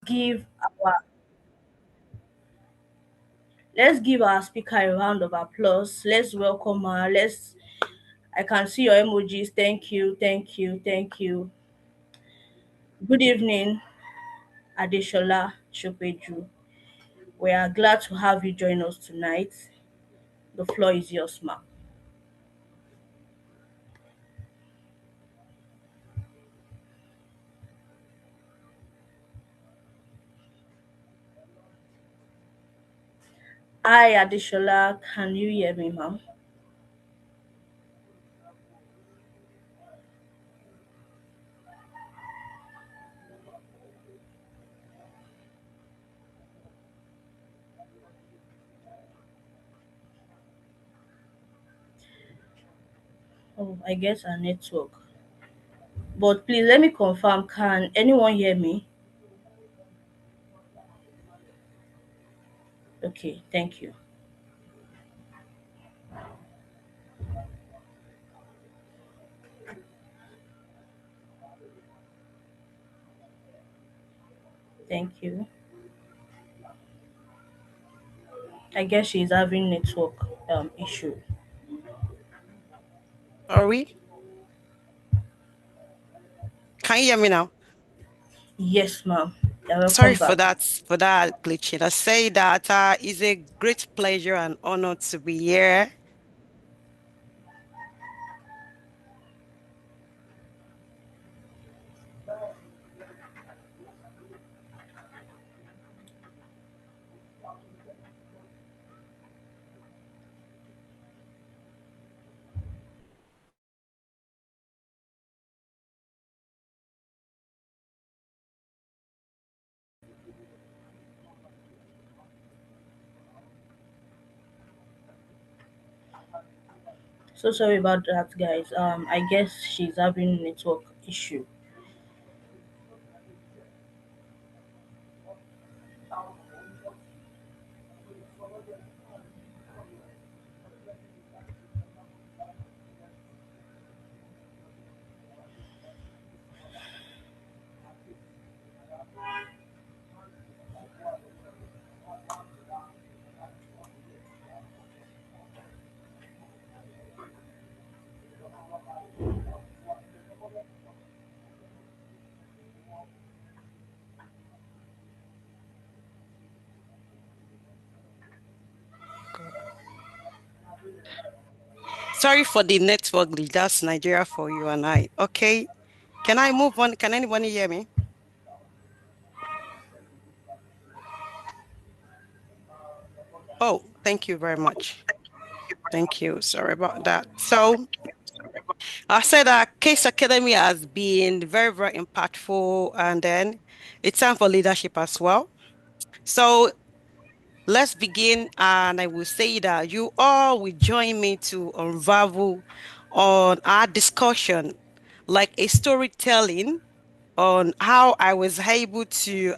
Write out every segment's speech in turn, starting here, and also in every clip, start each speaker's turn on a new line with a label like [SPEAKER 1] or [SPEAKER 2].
[SPEAKER 1] give our let's give our speaker a round of applause. Let's welcome her. I can see your emojis. Thank you, thank you, thank you. Good evening, Adeshola Chopeju. We are glad to have you join us tonight. The floor is yours, ma'am. Hi, Adeshola. Can you hear me, ma'am? Oh, I guess our network. But please let me confirm. Can anyone hear me? Okay, thank you. Thank you. I guess she's having network issue.
[SPEAKER 2] Are we? Can you hear me now?
[SPEAKER 1] Yes, ma'am. You're
[SPEAKER 2] Sorry
[SPEAKER 1] welcome back.
[SPEAKER 2] for that glitching. I say that it's a great pleasure and honor to be here.
[SPEAKER 1] So sorry about that, guys. I guess she's having network issue.
[SPEAKER 2] Sorry for the network glitch. That's Nigeria for you and I. Okay. Can I move on? Can anybody hear me? Oh, thank you very much. Thank you. Sorry about that. So I said that Case Academy has been very, very impactful, and then it's time for leadership as well. So let's begin, and I will say that you all will join me to unravel on our discussion, like a storytelling on how I was able to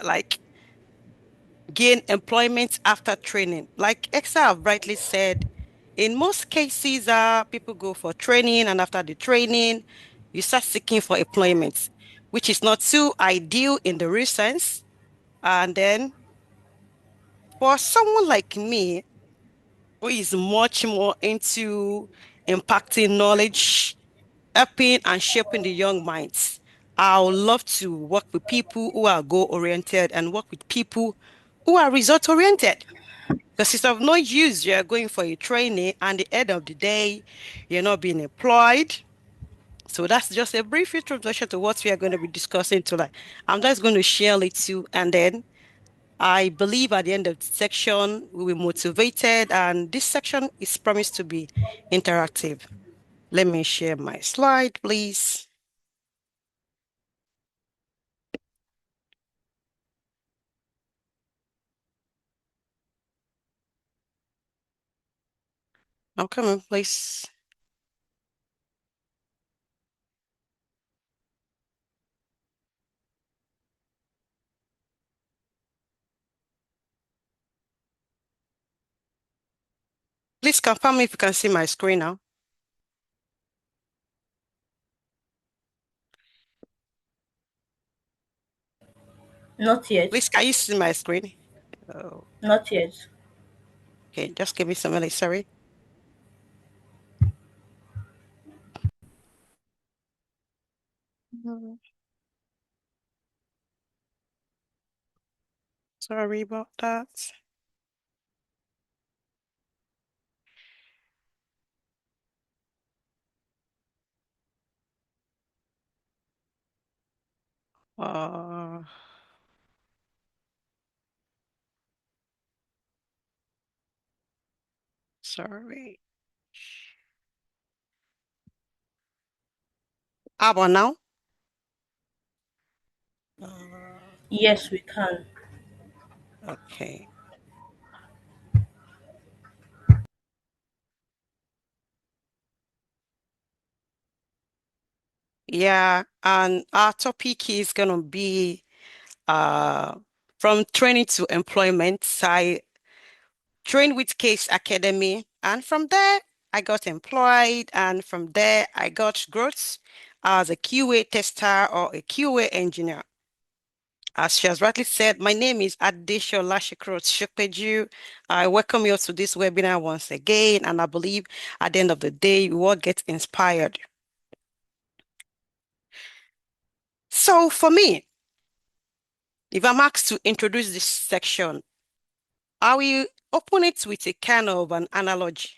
[SPEAKER 2] gain employment after training. Like Exa have rightly said, in most cases, people go for training, and after the training, you start seeking for employment, which is not too ideal in the real sense. And then for someone like me, who is much more into impacting knowledge, helping and shaping the young minds. I would love to work with people who are goal oriented and work with people who are result oriented. Because it's of no use you're going for a training and at the end of the day, you're not being employed. So that's just a brief introduction to what we are going to be discussing tonight. I'm just going to share a little, and then I believe at the end of the section, we will be motivated, and this section is promised to be interactive. Let me share my slide, please. I'm coming, please. Please confirm if you can see my screen now.
[SPEAKER 1] Not yet.
[SPEAKER 2] Please, can you see my screen? Oh,
[SPEAKER 1] Not yet.
[SPEAKER 2] okay, just give me some minutes, sorry. Mhm. Sorry about that. Uh, Sorry. How about now? Uh,
[SPEAKER 1] Yes, we can.
[SPEAKER 2] okay. Yeah, and our topic is gonna be uh from training to employment. I trained with Case Academy, and from there I got employed, and from there I got growth as a QA tester or a QA engineer. As she has rightly said, my name is Adeshola Shikrot Shokpeju. I welcome you to this webinar once again, and I believe at the end of the day, we will get inspired. So for me, if I'm asked to introduce this section, I will open it with a kind of an analogy.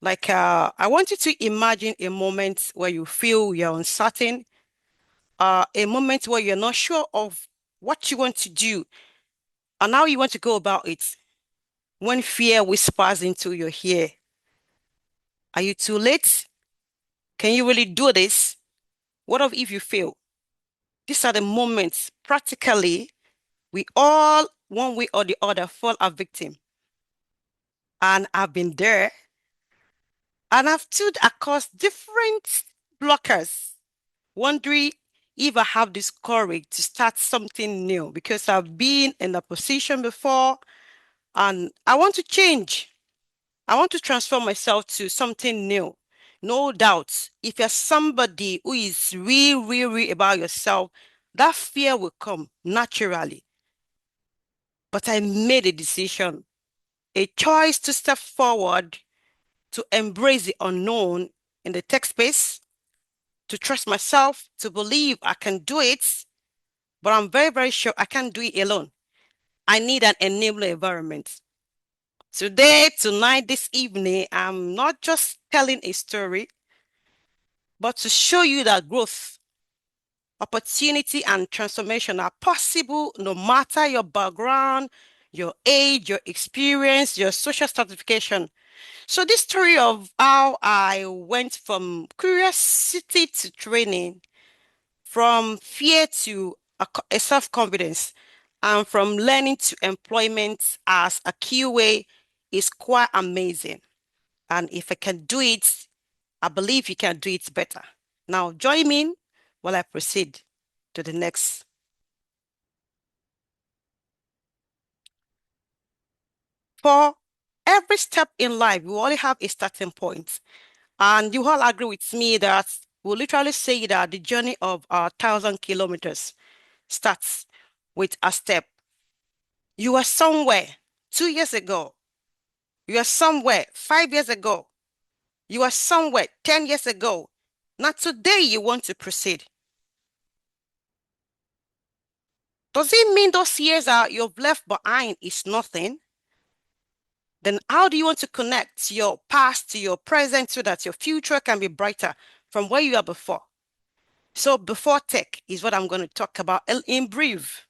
[SPEAKER 2] Like, I want you to imagine a moment where you feel you're uncertain, a moment where you're not sure of what you want to do and how you want to go about it. When fear whispers into your ear, are you too late? Can you really do this? What if you fail? These are the moments, practically, we all, one way or the other, fall a victim. And I've been there, and I've stood across different blockers, wondering if I have this courage to start something new because I've been in a position before and I want to change. I want to transform myself to something new. No doubt, if you're somebody who is really about yourself, that fear will come naturally. But I made a decision, a choice to step forward, to embrace the unknown in the tech space, to trust myself, to believe I can do it. But I'm very sure I can't do it alone. I need an enabling environment. Today, tonight, this evening, I'm not just telling a story, but to show you that growth, opportunity, and transformation are possible no matter your background, your age, your experience, your social stratification. So, this story of how I went from curiosity to training, from fear to a self-confidence, and from learning to employment as a QA is quite amazing. And if I can do it, I believe you can do it better. Now, join me while I proceed to the next. For every step in life, we only have a starting point. And you all agree with me that we'll literally say that the journey of our 1,000 kilometers starts with a step. You are somewhere 2 years ago. You are somewhere 5 years ago. You are somewhere 10 years ago. Now, today you want to proceed. Does it mean those years that you've left behind is nothing? Then how do you want to connect your past to your present so that your future can be brighter from where you are before? So before tech is what I'm going to talk about in brief.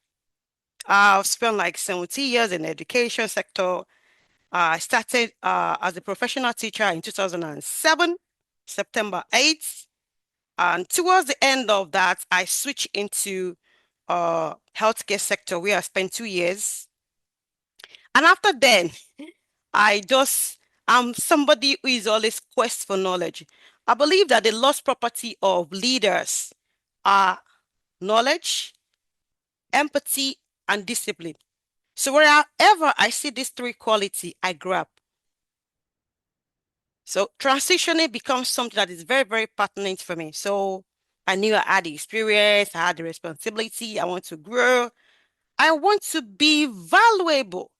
[SPEAKER 2] I've spent like 70 years in the education sector. I started as a professional teacher in 2007, September 8th. And towards the end of that, I switched into healthcare sector where I spent 2 years. And after then, I'm somebody who is always quest for knowledge. I believe that the lost property of leaders are knowledge, empathy, and discipline. So wherever I see these three qualities, I grab. So transitioning becomes something that is very pertinent for me. So I knew I had the experience, I had the responsibility, I want to grow. I want to be valuable.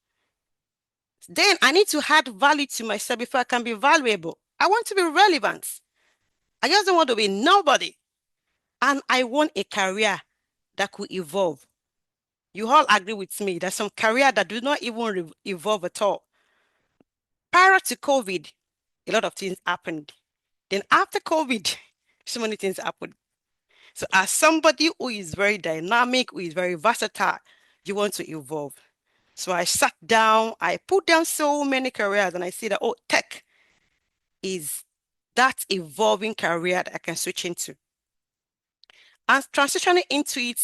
[SPEAKER 2] Then I need to add value to myself before I can be valuable. I want to be relevant. I just don't want to be nobody. And I want a career that could evolve. You all agree with me. There's some career that do not even evolve at all. Prior to COVID, a lot of things happened. Then after COVID, so many things happened. So as somebody who is very dynamic, who is very versatile, you want to evolve. So I sat down, I put down so many careers, and I see that, oh, tech is that evolving career that I can switch into. And transitioning into it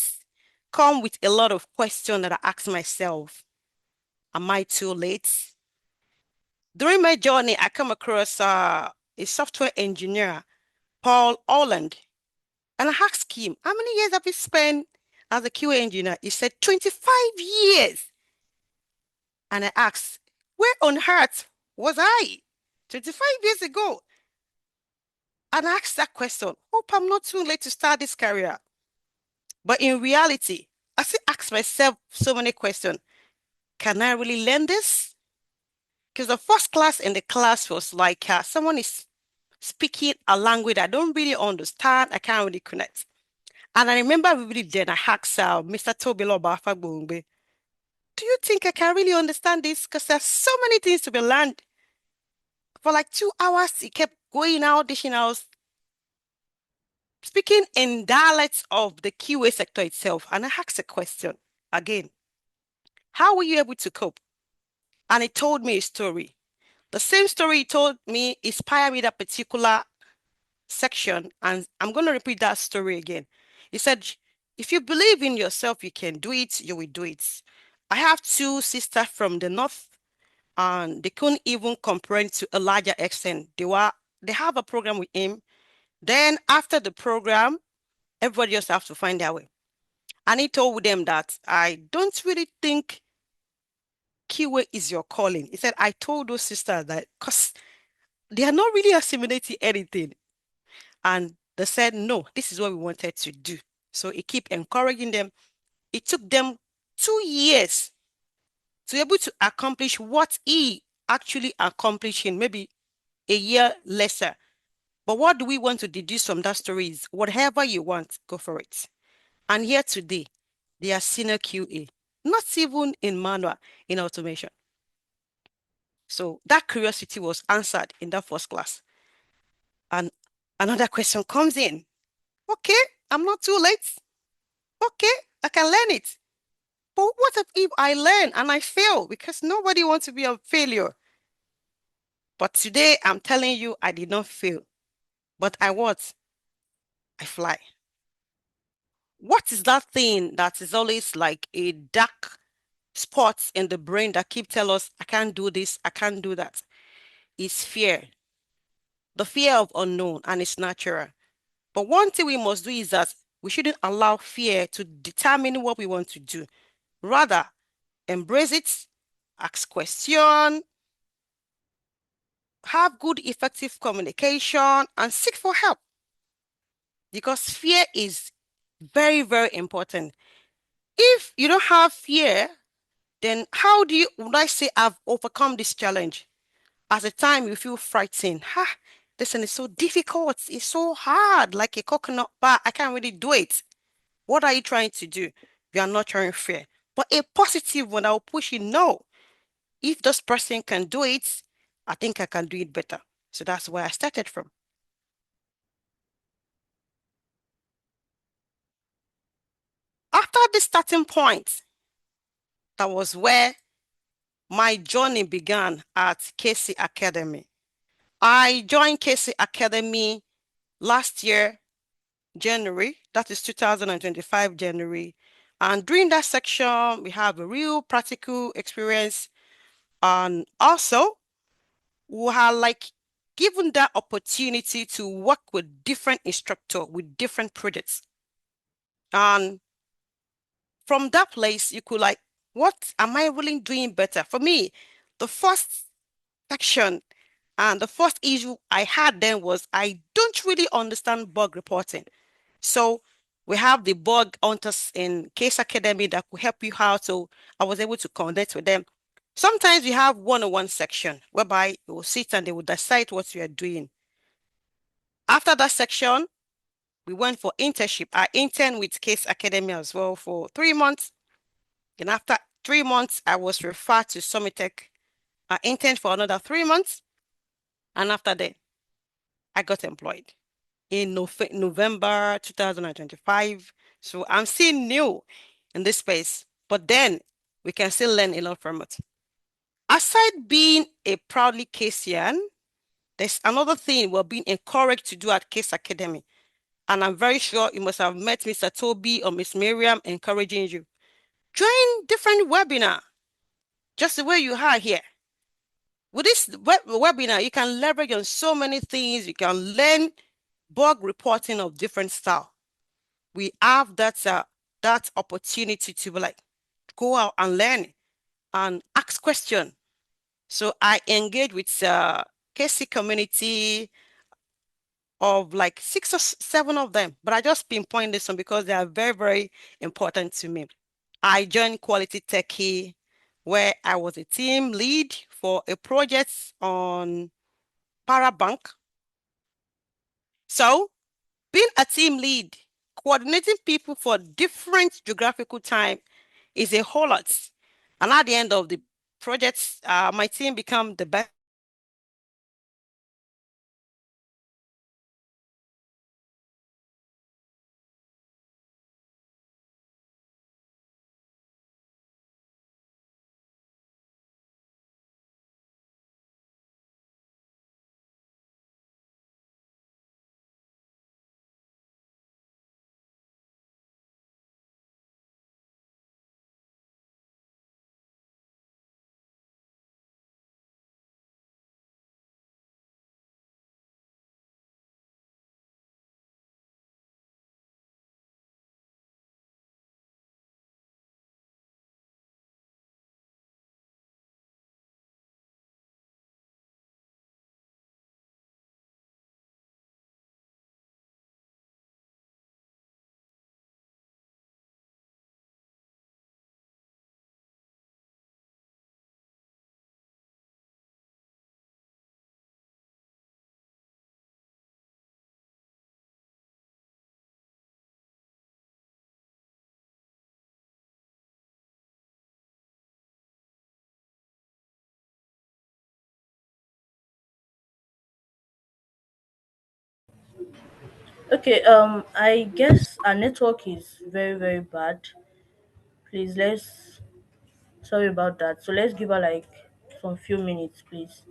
[SPEAKER 2] come with a lot of questions that I ask myself. Am I too late? During my journey, I come across a software engineer, Paul Holland, and I asked him, how many years have you spent as a QA engineer? He said, 25 years. And I asked, where on earth was I 25 years ago? And I asked that question, hope I'm not too late to start this career. But in reality, I still ask myself so many questions. Can I really learn this? Because the first class in the class was like someone is speaking a language I don't really understand. I can't really connect. And I remember vividly then I asked Mr. Toby Lobafagbongbe, do you think I can really understand this? Because there's so many things to be learned. For like 2 hours, he kept going out, dishing out, speaking in dialects of the QA sector itself. And I asked a question again, how were you able to cope? And he told me a story. The same story he told me inspired me that particular section. And I'm going to repeat that story again. He said, if you believe in yourself, you can do it, you will do it. I have two sisters from the north, and they couldn't even comprehend to a larger extent. They have a program with him. Then after the program, everybody just have to find their way. And he told them that I don't really think QA is your calling. He said, I told those sisters that because they are not really assimilating anything. And they said, no, this is what we wanted to do. So he keep encouraging them. It took them 2 years to be able to accomplish what he actually accomplished in maybe a year lesser. But what do we want to deduce from that story is whatever you want, go for it. And here today, they are senior QA, not even in manual, in automation. So that curiosity was answered in that first class. And another question comes in. Okay, I'm not too late. Okay, I can learn it. But what if I learn and I fail? Because nobody wants to be a failure. But today I'm telling you, I did not fail. But I what? I fly. What is that thing that is always like a dark spot in the brain that keep tell us, I can't do this, I can't do that? Is fear. The fear of unknown, and it's natural. But one thing we must do is that we shouldn't allow fear to determine what we want to do. Rather, embrace it, ask questions, have good, effective communication, and seek for help. Because fear is very, very important. If you don't have fear, then how would I say I've overcome this challenge? At the time you feel frightened. This one is so difficult. It's so hard, like a coconut bar. I can't really do it. What are you trying to do? You are not trying fear. But a positive one that will push you, no. If this person can do it, I think I can do it better. So that's where I started from. After the starting point, that was where my journey began at KC Academy. I joined KC Academy last year, January, that is 2025 January. And during that section, we have a real practical experience. And also, we are like given that opportunity to work with different instructor with different projects. And from that place, you could like, what am I really doing better? For me, the first section and the first issue I had then was I don't really understand bug reporting. So We have the bug hunters in Case Academy that could help you out. So I was able to connect with them. Sometimes we have one-on-one section whereby you will sit and they will decide what you are doing. After that section, we went for internship. I interned with Case Academy as well for 3 months. And after 3 months, I was referred to Summitech. I interned for another 3 months. And after that, I got employed in November 2025. So I'm still new in this space, but then we can still learn a lot from it. Aside being a proudly Casian, there's another thing we're being encouraged to do at Case Academy. And I'm very sure you must have met Mr. Toby or Miss Miriam encouraging you. Join different webinar, just the way you are here. With this webinar, you can leverage on so many things. You can learn bug reporting of different style. We have that opportunity to be like, go out and learn and ask question. So I engage with KC community of like 6 or 7 of them, but I just pinpoint this one because they are very, very important to me. I joined Quality Techie, where I was a team lead for a project on Parabank. So being a team lead, coordinating people for different geographical time is a whole lot. And at the end of the project, my team became the best.
[SPEAKER 1] Okay, I guess our network is very, very bad. Please, let's sorry about that. So let's give her like some few minutes, please.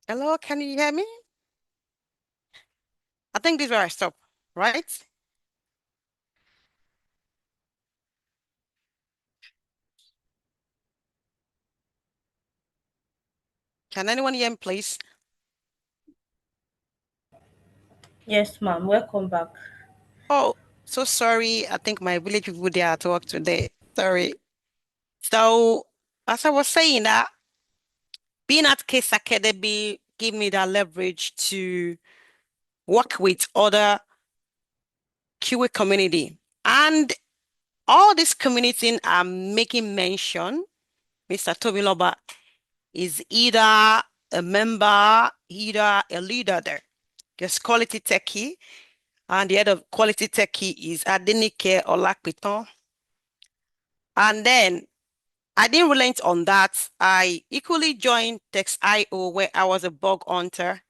[SPEAKER 2] Hello, can you hear me? I think this is where I stop, right? Can anyone hear me, please?
[SPEAKER 1] Yes, ma'am. Welcome back.
[SPEAKER 2] Oh, so sorry. I think my village people they are at work today. Sorry. So, as I was saying that being at Case Academy gave me that leverage to work with other QA community. And all this community are making mention, Mr. Toby Loba is either a member, either a leader there. There's Quality Techie, and the head of Quality Techie is Adenike Olakpiton. And then I didn't relent on that. I equally joined Text.io where I was a bug hunter.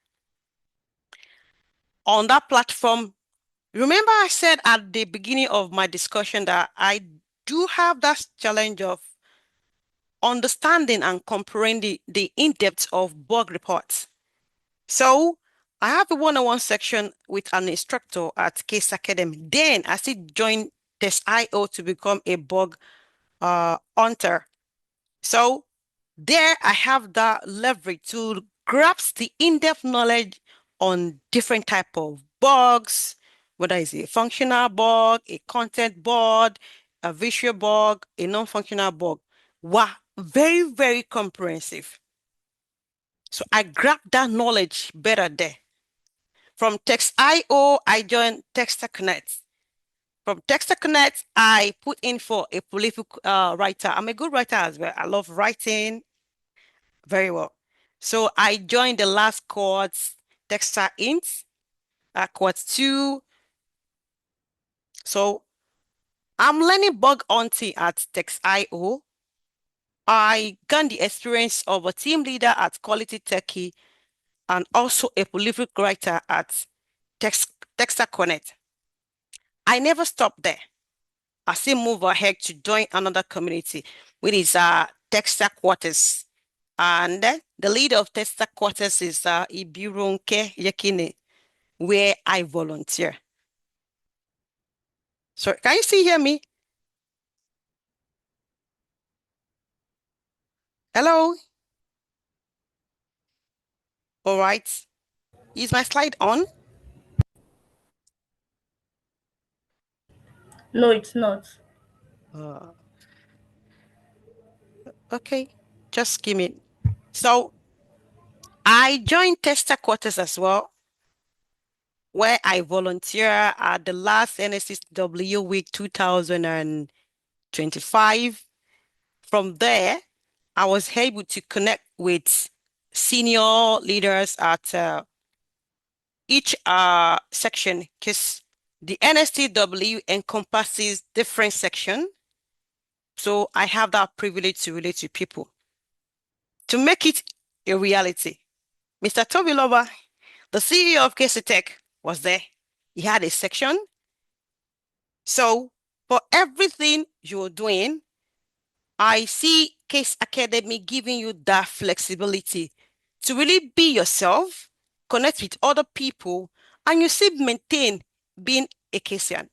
[SPEAKER 2] On that platform, remember I said at the beginning of my discussion that I do have that challenge of understanding and comprehending the in-depth of bug reports. So I have a one-on-one section with an instructor at Case Academy. Then I still joined Test.io to become a bug hunter. So there I have that leverage to grasp the in-depth knowledge on different type of bugs, whether it's a functional bug, a content bug, a visual bug, a non-functional bug. Wow, very, very comprehensive. So I grabbed that knowledge better there. From Text.io, I joined Texter Connect. From Texter Connect, I put in for a prolific writer. I'm a good writer as well. I love writing very well. So I joined the last course, Texter Int, course 2. So I'm learning bug hunting at Text.io. I gained the experience of a team leader at Quality Techie and also a prolific writer at Texter Connect. I never stopped there. I still move ahead to join another community, which is Texter Quarters. And the leader of Texter Quarters is Ibirunke Yekine, where I volunteer. So can you still hear me? Hello? All right. Is my slide on?
[SPEAKER 1] No, it's not.
[SPEAKER 2] Uh, okay. Just give me. So I joined Texter Quarters as well, where I volunteer at the last NSSW Week 2025. From there, I was able to connect with senior leaders at each section because the NSTW encompasses different sections. So I have that privilege to relate to people. To make it a reality, Mr. Toby Lover, the CEO of KC Tech, was there. He had a section. So for everything you're doing, I see Case Academy giving you that flexibility to really be yourself, connect with other people, and you still maintain being a Casian.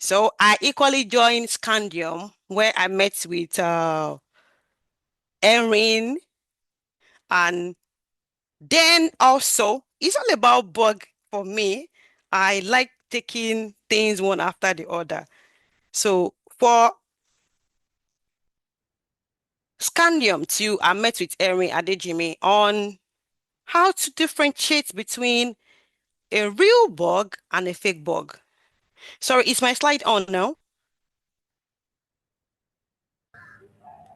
[SPEAKER 2] So I equally joined Scandium, where I met with Erin, and then also it's all about bug for me. I like taking things one after the other. So for Scandium too, I met with Erin Adejimi on how to differentiate between a real bug and a fake bug. Sorry, is my slide on now?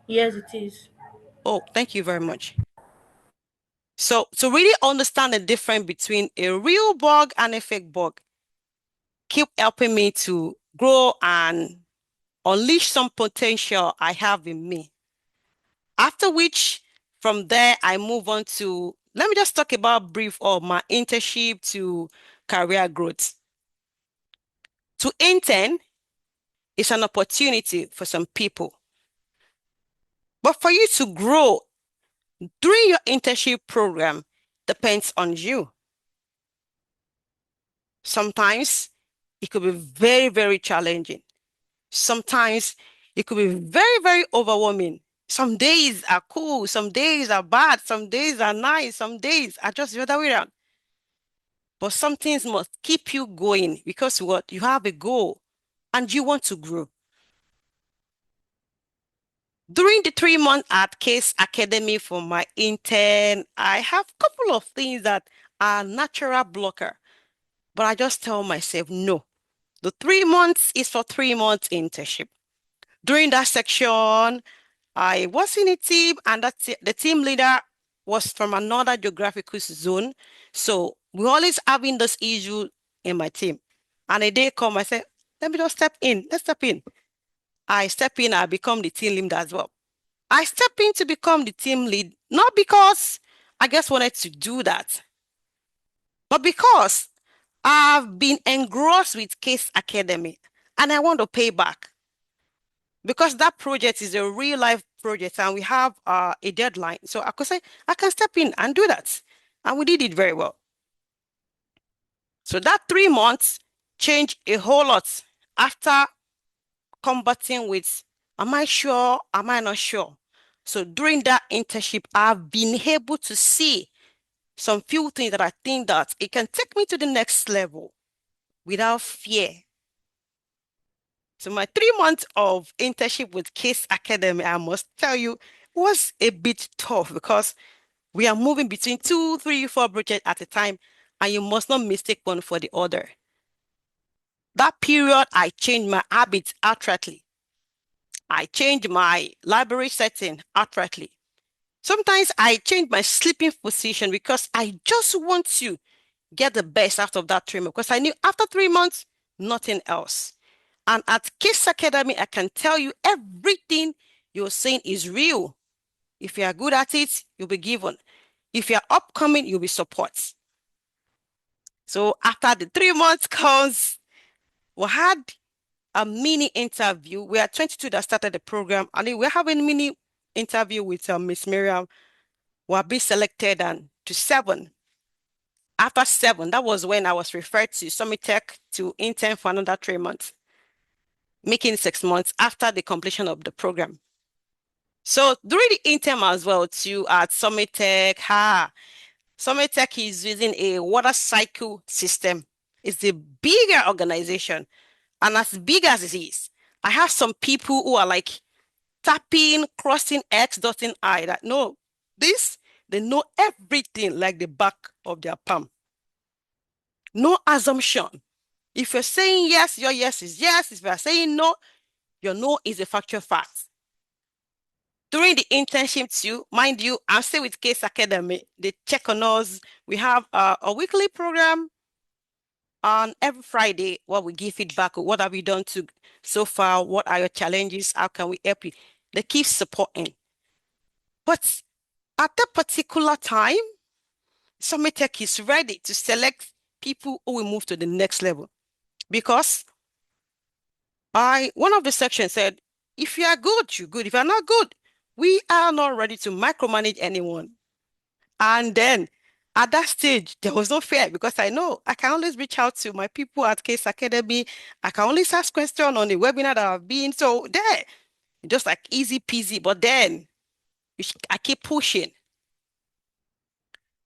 [SPEAKER 1] Yes, it is.
[SPEAKER 2] Oh, thank you very much. So to really understand the difference between a real bug and a fake bug, keep helping me to grow and unleash some potential I have in me. After which, from there, I move on to, let me just talk about brief of my internship to career growth. To intern is an opportunity for some people. But for you to grow during your internship program depends on you. Sometimes it could be very, very challenging. Sometimes it could be very, very overwhelming. Some days are cool, some days are bad, some days are nice, some days are just the other way around. But some things must keep you going because what? You have a goal and you want to grow. During the 3 months at Case Academy for my intern, I have a couple of things that are natural blocker, but I just tell myself, no, the 3 months is for 3 months internship. During that section, I was in a team and the team leader was from another geographical zone. So we always having this issue in my team. And a day come, I said, let me just step in. Let's step in. I step in, I become the team leader as well. I step in to become the team lead, not because I just wanted to do that, but because I've been engrossed with Case Academy and I want to pay back because that project is a real life project and we have a deadline. So I could say, I can step in and do that. And we did it very well. So that 3 months changed a whole lot after combating with, am I sure? Am I not sure? So during that internship, I've been able to see some few things that I think that it can take me to the next level without fear. So my 3 months of internship with Case Academy, I must tell you, was a bit tough because we are moving between two, three, four projects at a time, and you must not mistake one for the other. That period, I changed my habits outrightly. I changed my library setting outrightly. Sometimes I change my sleeping position because I just want to get the best out of that 3 months because I knew after 3 months, nothing else. And at Case Academy, I can tell you everything you're saying is real. If you are good at it, you'll be given. If you're upcoming, you'll be support. So after the 3 months comes, we had a mini interview. We are 22 that started the program, and we're having a mini interview with Miss Miriam. We're being selected and to 7. After 7, that was when I was referred to Summit Tech to intern for another 3 months, making 6 months after the completion of the program. So during the intern as well, too, at Summit Tech, Summit Tech is using a water cycle system. It's a bigger organization. And as big as it is, I have some people who are like tapping, crossing X, dotting I, that know this, they know everything like the back of their palm. No assumption. If you're saying yes, your yes is yes. If you're saying no, your no is a factual fact. During the internship too, mind you, I'm still with Case Academy. They check on us. We have a weekly program on every Friday where we give feedback. What have you done to so far? What are your challenges? How can we help you? They keep supporting. But at that particular time, Summit Tech is ready to select people who will move to the next level because one of the sections said, if you are good, you're good. If you're not good, we are not ready to micromanage anyone. And then at that stage, there was no fear because I know I can always reach out to my people at Case Academy. I can always ask questions on the webinar that I've been. So there, just like easy peasy. But then I keep pushing.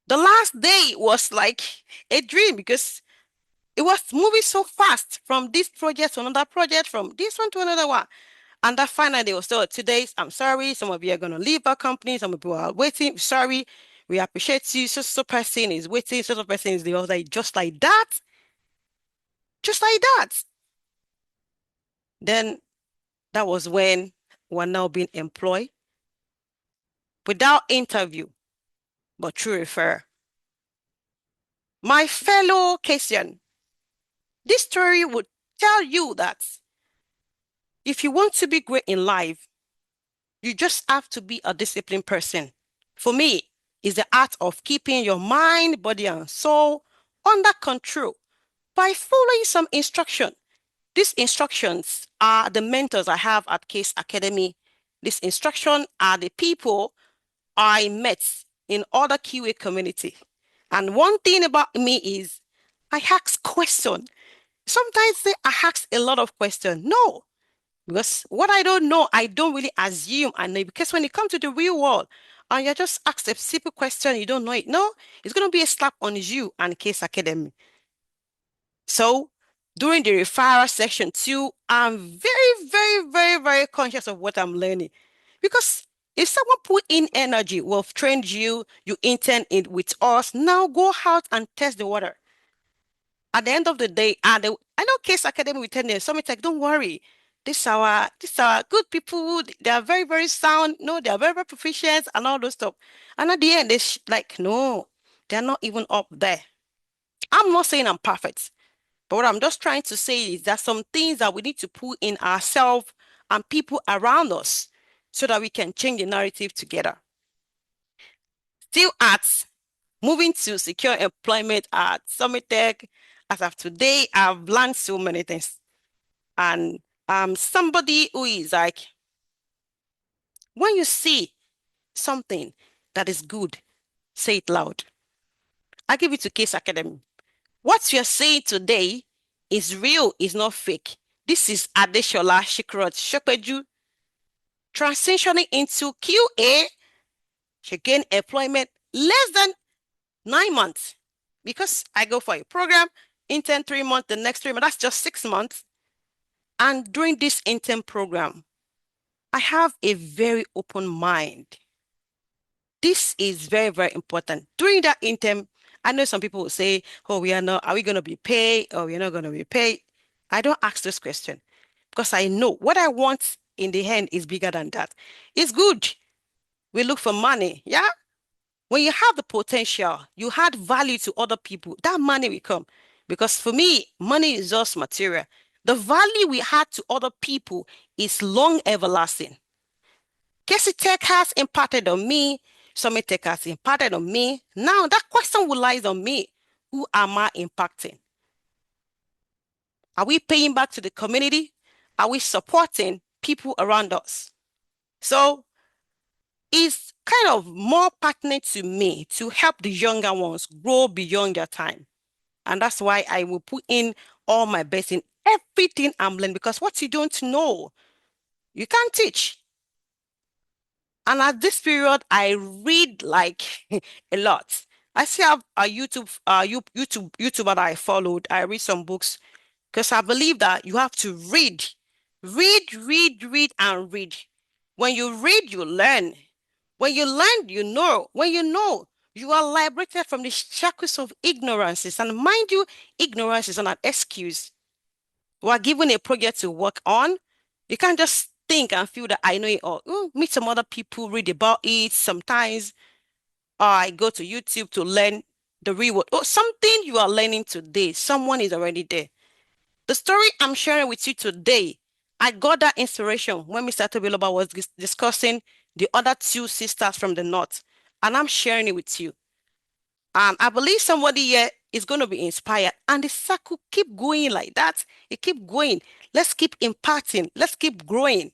[SPEAKER 2] The last day was like a dream because it was moving so fast from this project to another project, from this one to another one. And that final day was still today. I'm sorry. Some of you are going to leave our company. Some people are waiting. Sorry. We appreciate you. So person is waiting. So person is the other. Just like that. Just like that. Then that was when we're now being employed without interview, but through refer. My fellow Casian, this story would tell you that if you want to be great in life, you just have to be a disciplined person. For me, it's the art of keeping your mind, body, and soul under control by following some instruction. These instructions are the mentors I have at Case Academy. These instructions are the people I met in other QA community. And one thing about me is I ask questions. Sometimes I ask a lot of questions. No, because what I don't know, I don't really assume I know. Because when it comes to the real world, and you just ask a simple question, you don't know it. No, it's going to be a slap on you and Case Academy. So during the referral section too, I'm very, very, very, very conscious of what I'm learning. Because if someone put in energy, we've trained you, you intern it with us, now go out and test the water. At the end of the day, I know Case Academy will tell them, Summit Tech, don't worry. These are good people. They are very, very sound. No, they are very, very proficient and all those stuff. And at the end, like, no, they're not even up there. I'm not saying I'm perfect, but what I'm just trying to say is that some things that we need to put in ourselves and people around us so that we can change the narrative together. Still at moving to secure employment at Summit Tech, as of today, I've learned so many things. And I'm somebody who is like, when you see something that is good, say it loud. I give it to Case Academy. What you're saying today is real, is not fake. This is Adeshola Shikrot Shopeju transitioning into QA. She gained employment less than 9 months because I go for a program, intern 3 months, the next 3 months, that's just 6 months. And during this intern program, I have a very open mind. This is very, very important. During that intern, I know some people will say, oh, are we going to be paid or we're not going to be paid? I don't ask this question because I know what I want in the end is bigger than that. It's good. We look for money. Yeah. When you have the potential, you add value to other people, that money will come. Because for me, money is just material. The value we add to other people is long everlasting. Casey Tech has impacted on me. Summit Tech has impacted on me. Now that question will lie on me. Who am I impacting? Are we paying back to the community? Are we supporting people around us? So it's kind of more pertinent to me to help the younger ones grow beyond their time. And that's why I will put in all my best in everything I'm learning, because what you don't know, you can't teach. And at this period, I read like a lot. I still have a YouTuber that I followed. I read some books because I believe that you have to read, read, and read. When you read, you learn. When you learn, you know. When you know, you are liberated from the shackles of ignorances. And mind you, ignorance is not an excuse. We are given a project to work on. You can't just think and feel that I know it all. Meet some other people, read about it. Sometimes I go to YouTube to learn the real world. Oh, something you are learning today, someone is already there. The story I'm sharing with you today, I got that inspiration when Mr. Tobiloba was discussing the other two sisters from the north, and I'm sharing it with you. And I believe somebody here is going to be inspired. And the circle keep going like that. It keep going. Let's keep imparting. Let's keep growing.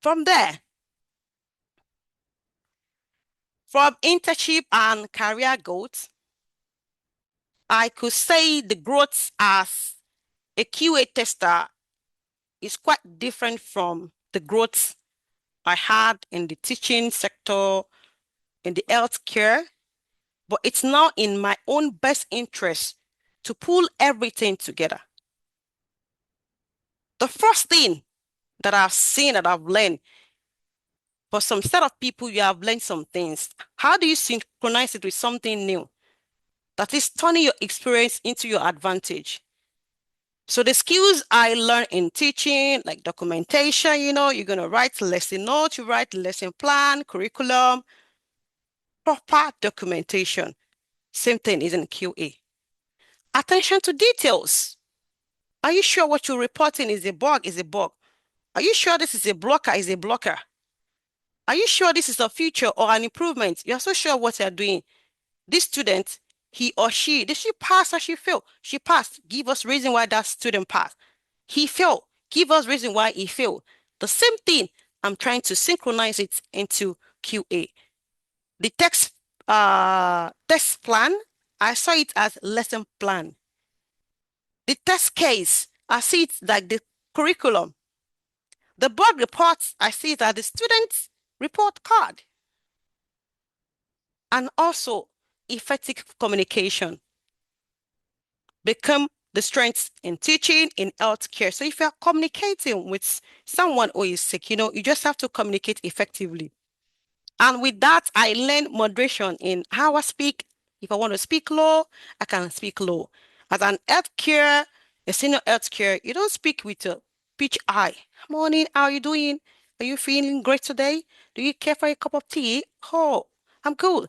[SPEAKER 2] From there, from internship and career growth, I could say the growth as a QA tester is quite different from the growth I had in the teaching sector, in the healthcare, but it's now in my own best interest to pull everything together. The first thing that I've seen, that I've learned, for some set of people, you have learned some things. How do you synchronize it with something new? That is turning your experience into your advantage. So the skills I learned in teaching, like documentation, you're going to write lesson notes, you write lesson plan, curriculum, proper documentation. Same thing is in QA. Attention to details. Are you sure what you're reporting is a bug? Is a bug? Are you sure this is a blocker? Is a blocker? Are you sure this is a feature or an improvement? You're so sure what you're doing. This student, he or she, did she pass or she failed? She passed. Give us reason why that student passed. He failed. Give us reason why he failed. The same thing, I'm trying to synchronize it into QA. The test plan, I saw it as lesson plan. The test case, I see it like the curriculum. The board reports, I see it as the student's report card. And also effective communication become the strengths in teaching, in healthcare. So if you're communicating with someone who is sick, you just have to communicate effectively. And with that, I learned moderation in how I speak. If I want to speak low, I can speak low. As an healthcare, a senior healthcare, you don't speak with a pitch high. Morning, how are you doing? Are you feeling great today? Do you care for a cup of tea? Oh, I'm good.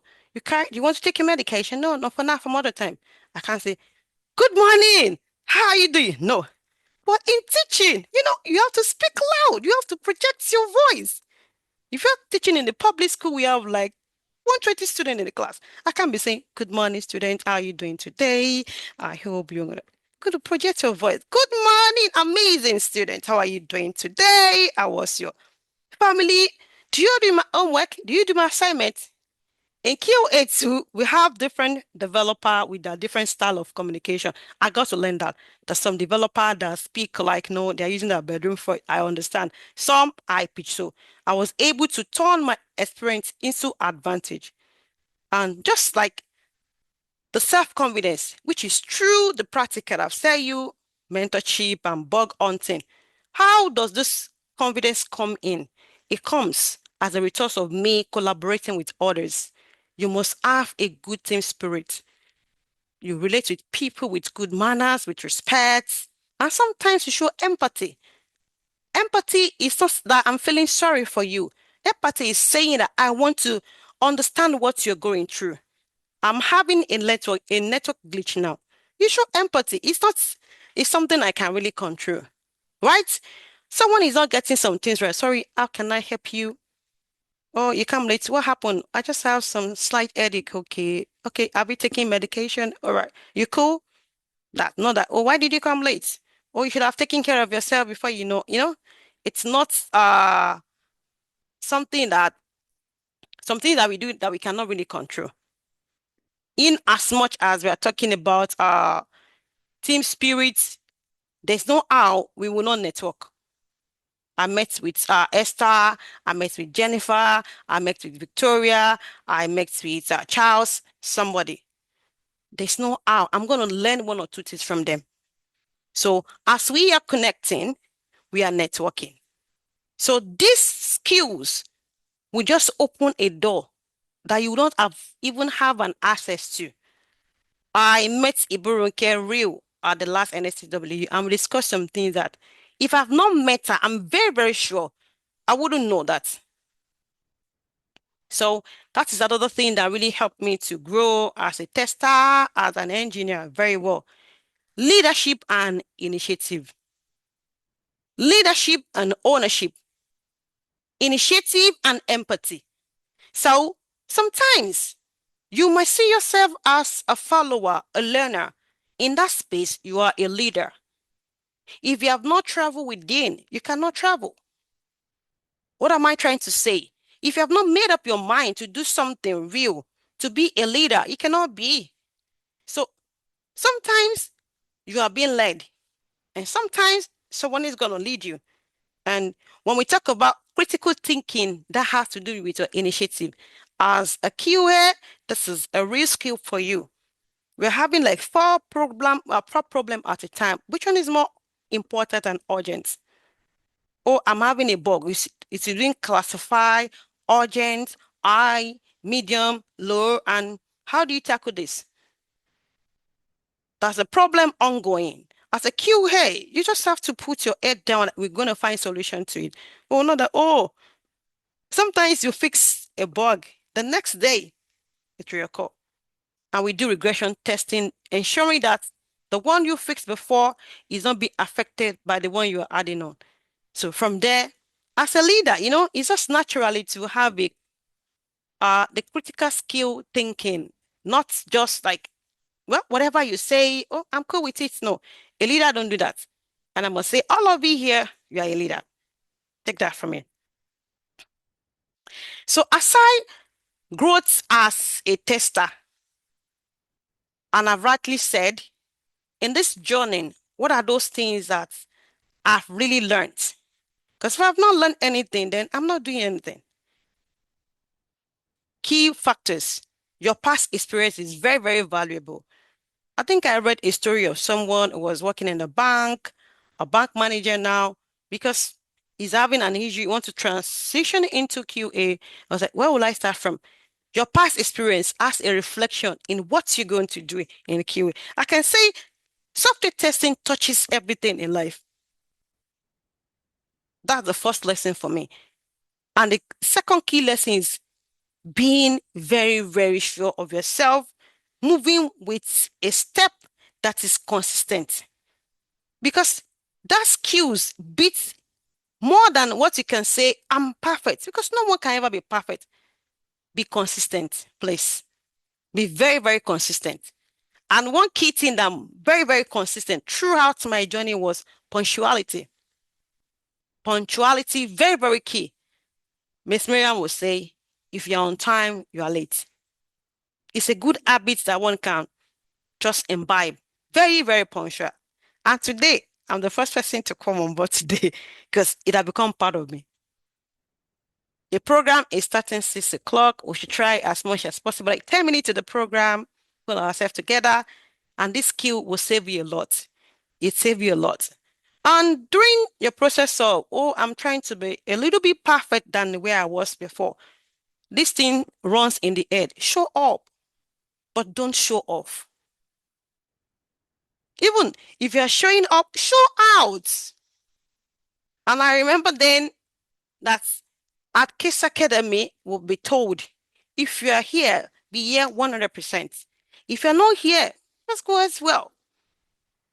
[SPEAKER 2] You want to take your medication? No, not for now, some other time. I can't say, good morning. How are you doing? No. But in teaching, you have to speak loud. You have to project your voice. If you're teaching in the public school, we have like 120 students in the class. I can't be saying, good morning, student. How are you doing today? I hope you're going to project your voice. Good morning, amazing student. How are you doing today? How was your family? Do you do my homework? Do you do my assignment? In QA2, we have different developer with a different style of communication. I got to learn that. There's some developer that speak like, no, they're using their bedroom for it. I understand. Some I pitch. So I was able to turn my experience into advantage. And just like the self-confidence, which is through the practical, I've said you mentorship and bug hunting. How does this confidence come in? It comes as a result of me collaborating with others. You must have a good team spirit. You relate with people with good manners, with respect, and sometimes you show empathy. Empathy is not that I'm feeling sorry for you. Empathy is saying that I want to understand what you're going through. I'm having a network glitch now. You show empathy. It's something I can really control, right? Someone is not getting some things right. Sorry, how can I help you? Oh, you come late. What happened? I just have some slight headache. Okay. Okay. Are we taking medication? All right. You cool? That, not that. Oh, why did you come late? Oh, you should have taken care of yourself before it's not something that something that we do that we cannot really control. In as much as we are talking about team spirit, there's no how we will not network. I met with Esther, I met with Jennifer, I met with Victoria, I met with Charles, somebody. There's no how. I'm going to learn one or two things from them. So as we are connecting, we are networking. So these skills will just open a door that you don't even have an access to. I met Iburunke Real at the last NSTW and we discussed some things that if I've not met her, I'm very, very sure I wouldn't know that. So that is another thing that really helped me to grow as a tester, as an engineer very well. Leadership and initiative. Leadership and ownership. Initiative and empathy. So sometimes you might see yourself as a follower, a learner. In that space, you are a leader. If you have not traveled with Dean, you cannot travel. What am I trying to say? If you have not made up your mind to do something real, to be a leader, you cannot be. So sometimes you are being led, and sometimes someone is going to lead you. And when we talk about critical thinking, that has to do with your initiative. As a QA, this is a real skill for you. We're having like four problem at a time. Which one is more important and urgent? Oh, I'm having a bug. It's doing classify, urgent, high, medium, low, and how do you tackle this? That's a problem ongoing. As a QA, you just have to put your head down. We're going to find solution to it. Oh, not that. Oh, sometimes you fix a bug. The next day, it will occur. And we do regression testing, ensuring that the one you fixed before is not being affected by the one you are adding on. So from there, as a leader, it's just naturally to have the critical skill thinking, not just like, well, whatever you say, oh, I'm cool with it. No, a leader don't do that. And I must say, all of you here, you are a leader. Take that from me. So aside growth as a tester, and I've rightly said, in this journey, what are those things that I've really learned? Because if I've not learned anything, then I'm not doing anything. Key factors. Your past experience is very, very valuable. I think I read a story of someone who was working in a bank manager now, because he's having an issue, he wants to transition into QA. I was like, where will I start from? Your past experience as a reflection in what you're going to do in QA. I can say software testing touches everything in life. That's the first lesson for me. And the second key lesson is being very, very sure of yourself, moving with a step that is consistent. Because that skills beats more than what you can say, I'm perfect. Because no one can ever be perfect. Be consistent, please. Be very, very consistent. And one key thing that I'm very, very consistent throughout my journey was punctuality. Punctuality, very, very key. Miss Miriam will say, if you're on time, you are late. It's a good habit that one can just imbibe. Very, very punctual. And today, I'm the first person to come on board today because it has become part of me. The program is starting 6 o'clock. We should try as much as possible, like 10 minutes to the program, put ourselves together, and this skill will save you a lot. It save you a lot. And during your process of, oh, I'm trying to be a little bit perfect than where I was before, this thing runs in the head. Show up, but don't show off. Even if you're showing up, show out. And I remember then that at Case Academy, we'll be told, if you are here, be here 100%. If you're not here, let's go as well.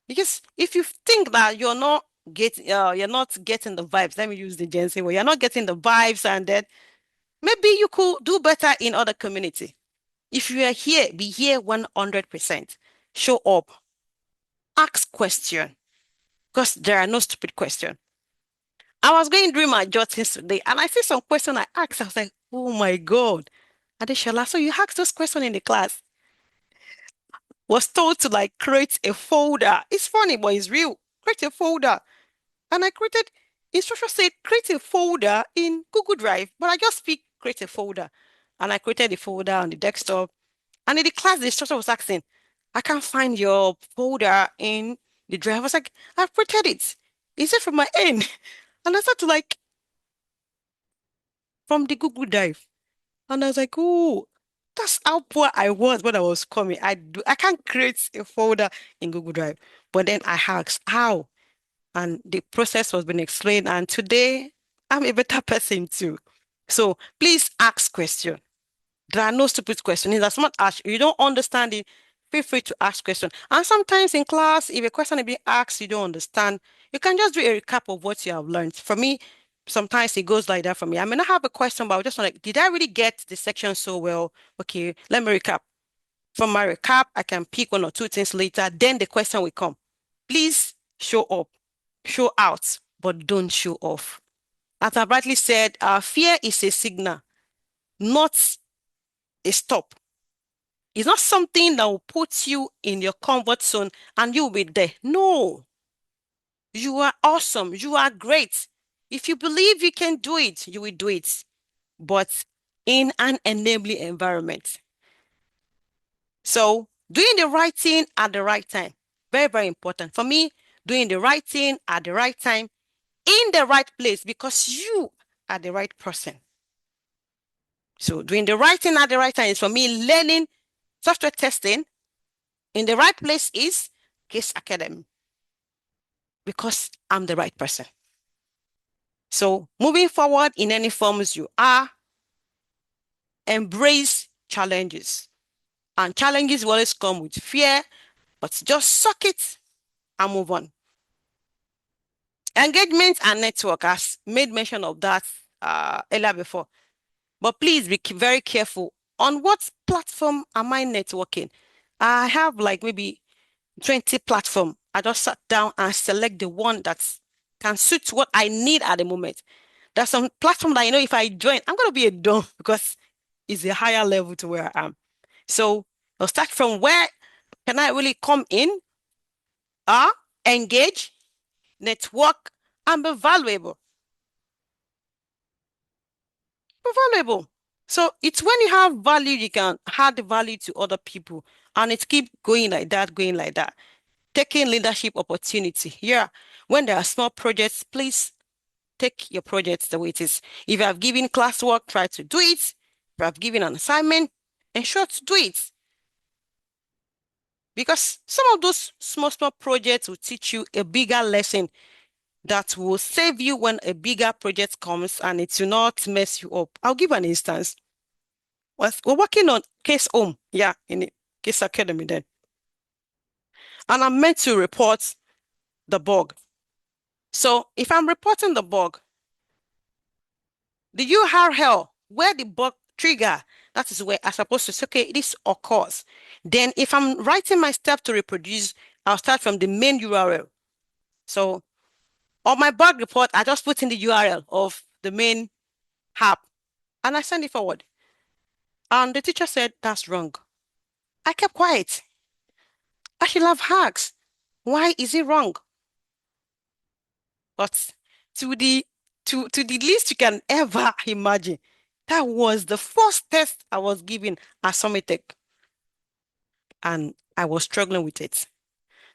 [SPEAKER 2] Because if you think that you're not getting the vibes, let me use the Gen Z way, you're not getting the vibes, and then maybe you could do better in other community. If you are here, be here 100%. Show up. Ask question. Because there are no stupid questions. I was going through my jottings today and I see some question I asked. I was like, oh my God. Adeshola, so you asked those questions in the class. Was told to like create a folder. It's funny, but it's real. Create a folder. And I created, instruction said create a folder in Google Drive, but I just picked create a folder. And I created the folder on the desktop. And in the class, the instructor was asking, I can't find your folder in the drive. I was like, I've created it. He said from my end. And I started to like, from the Google Drive. And I was like, oh, that's how poor I was when I was coming. I can't create a folder in Google Drive. But then I asked how, and the process was being explained. And today I'm a better person too. So please ask questions. There are no stupid questions. As much as you don't understand it, feel free to ask questions. And sometimes in class, if a question is being asked, you don't understand, you can just do a recap of what you have learned. For me, sometimes it goes like that for me. I may not have a question, but I just want like, did I really get the section so well? Okay, let me recap. From my recap, I can pick one or two things later. Then the question will come. Please show up, show out, but don't show off. As I rightly said, fear is a signal, not a stop. It's not something that will put you in your comfort zone and you'll be there. No, you are awesome. You are great. If you believe you can do it, you will do it, but in an enabling environment. So doing the right thing at the right time, very, very important. For me, doing the right thing at the right time, in the right place, because you are the right person. So doing the right thing at the right time is for me learning software testing in the right place is Case Academy because I'm the right person. So moving forward in any forms you are, embrace challenges. And challenges will always come with fear, but just suck it and move on. Engagement and network, has made mention of that earlier before. But please be very careful. On what platform am I networking? I have like maybe 20 platform. I just sat down and select the one that can suit what I need at the moment. There's some platform that if I join, I'm gonna be a dumb because it's a higher level to where I am. So I'll start from where can I really come in, engage, network, and be valuable. Be valuable. So it's when you have value, you can add value to other people, and it keep going like that, going like that. Taking leadership opportunity. Yeah, when there are small projects, please take your projects the way it is. If you have given classwork, try to do it. If you have given an assignment, ensure to do it. Because some of those small, small projects will teach you a bigger lesson that will save you when a bigger project comes and it will not mess you up. I'll give an instance. We're working on Case Home, yeah, in the Case Academy then. And I'm meant to report the bug. So if I'm reporting the bug, the URL where the bug trigger, that is where I'm supposed to say, okay, this occurs. Then if I'm writing my step to reproduce, I'll start from the main URL. So on my bug report, I just put in the URL of the main app and I send it forward. And the teacher said, that's wrong. I kept quiet. I should have asked, why is it wrong? But to the to the least you can ever imagine, that was the first test I was given at Summit Tech, and I was struggling with it.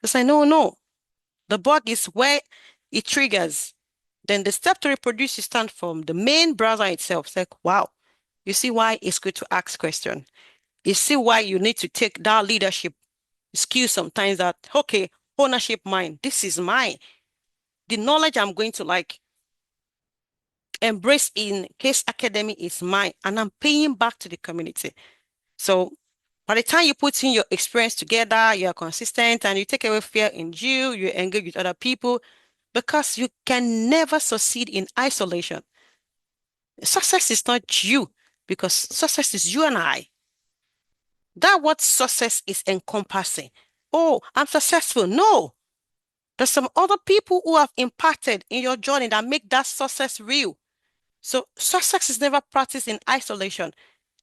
[SPEAKER 2] I said, no, no, the bug is where it triggers. Then the step to reproduce is start from the main browser itself. It's like, wow, you see why it's good to ask questions. You see why you need to take that leadership skill sometimes that, okay, ownership mine. This is mine. The knowledge I'm going to embrace in Case Academy is mine, and I'm paying back to the community. So by the time you put in your experience together, you're consistent and you take away fear in you engage with other people because you can never succeed in isolation. Success is not you because success is you and I. That what success is encompassing. Oh, I'm successful. No, there's some other people who have impacted in your journey that make that success real. So success is never practiced in isolation.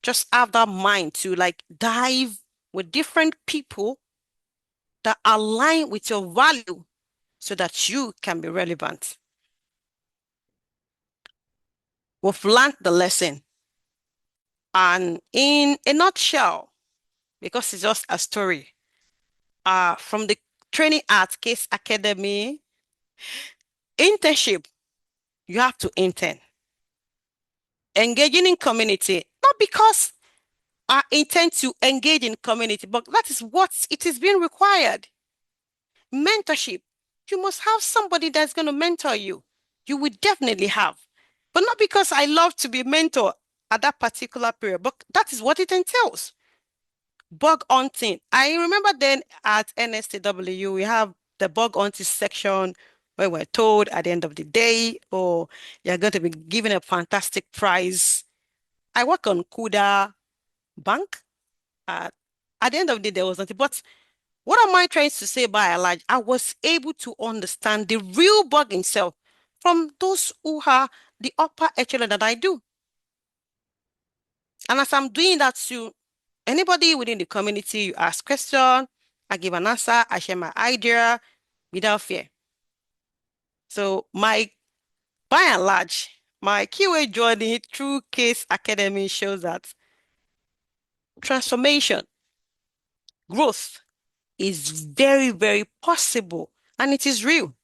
[SPEAKER 2] Just have that mind to dive with different people that align with your value so that you can be relevant. We've learned the lesson. And in a nutshell, because it's just a story, from the training at Case Academy, internship, you have to intern. Engaging in community, not because I intend to engage in community, but that is what it is being required. Mentorship, you must have somebody that's going to mentor you. You will definitely have. But not because I love to be mentor at that particular period, but that is what it entails. Bug hunting. I remember then at NSTW, we have the bug hunting section where we're told at the end of the day, oh, you're going to be given a fantastic prize. I work on Kuda Bank. Uh, at the end of the day, there was nothing. But what am I trying to say by and large? I was able to understand the real bug itself from those who are the upper echelon that I do. And as I'm doing that to anybody within the community, you ask question, I give an answer, I share my idea without fear. So by and large, my QA journey through Case Academy shows that transformation, growth is very, very possible and it is real.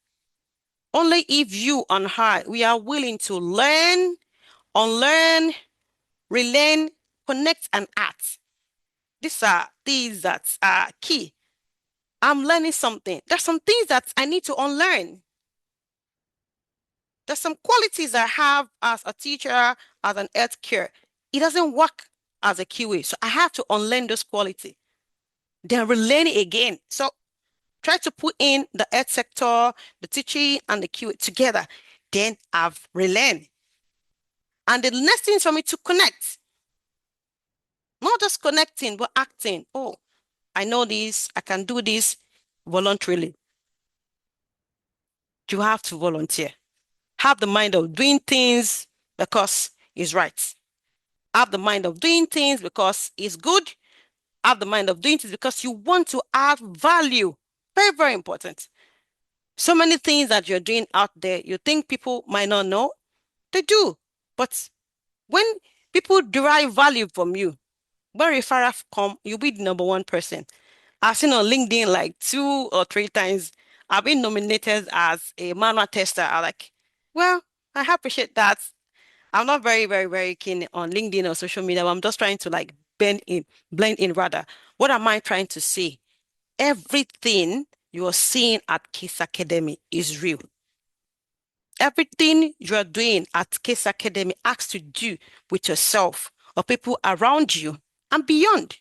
[SPEAKER 2] Only if you and I, we are willing to learn, unlearn, relearn, connect, and act. These are things that are key. I'm learning something. There's some things that I need to unlearn. There's some qualities I have as a teacher, as an healthcare. It doesn't work as a QA. So I have to unlearn those qualities. Then relearn it again. So try to put in the health sector, the teaching, and the QA together. Then I've relearned. And the next thing is for me to connect. Not just connecting, but acting. Oh, I know this, I can do this voluntarily. You have to volunteer. Have the mind of doing things because it's right. Have the mind of doing things because it's good. Have the mind of doing things because you want to add value. Very, very important. So many things that you're doing out there, you think people might not know. They do. But when people derive value from you, when referrals come, you'll be the number one person. I've seen on LinkedIn like 2 or 3 times. I've been nominated as a manual tester. I like, well, I appreciate that. I'm not very, very, very keen on LinkedIn or social media. But I'm just trying to blend in rather. What am I trying to say? Everything you are seeing at Case Academy is real. Everything you are doing at Case Academy has to do with yourself or people around you and beyond.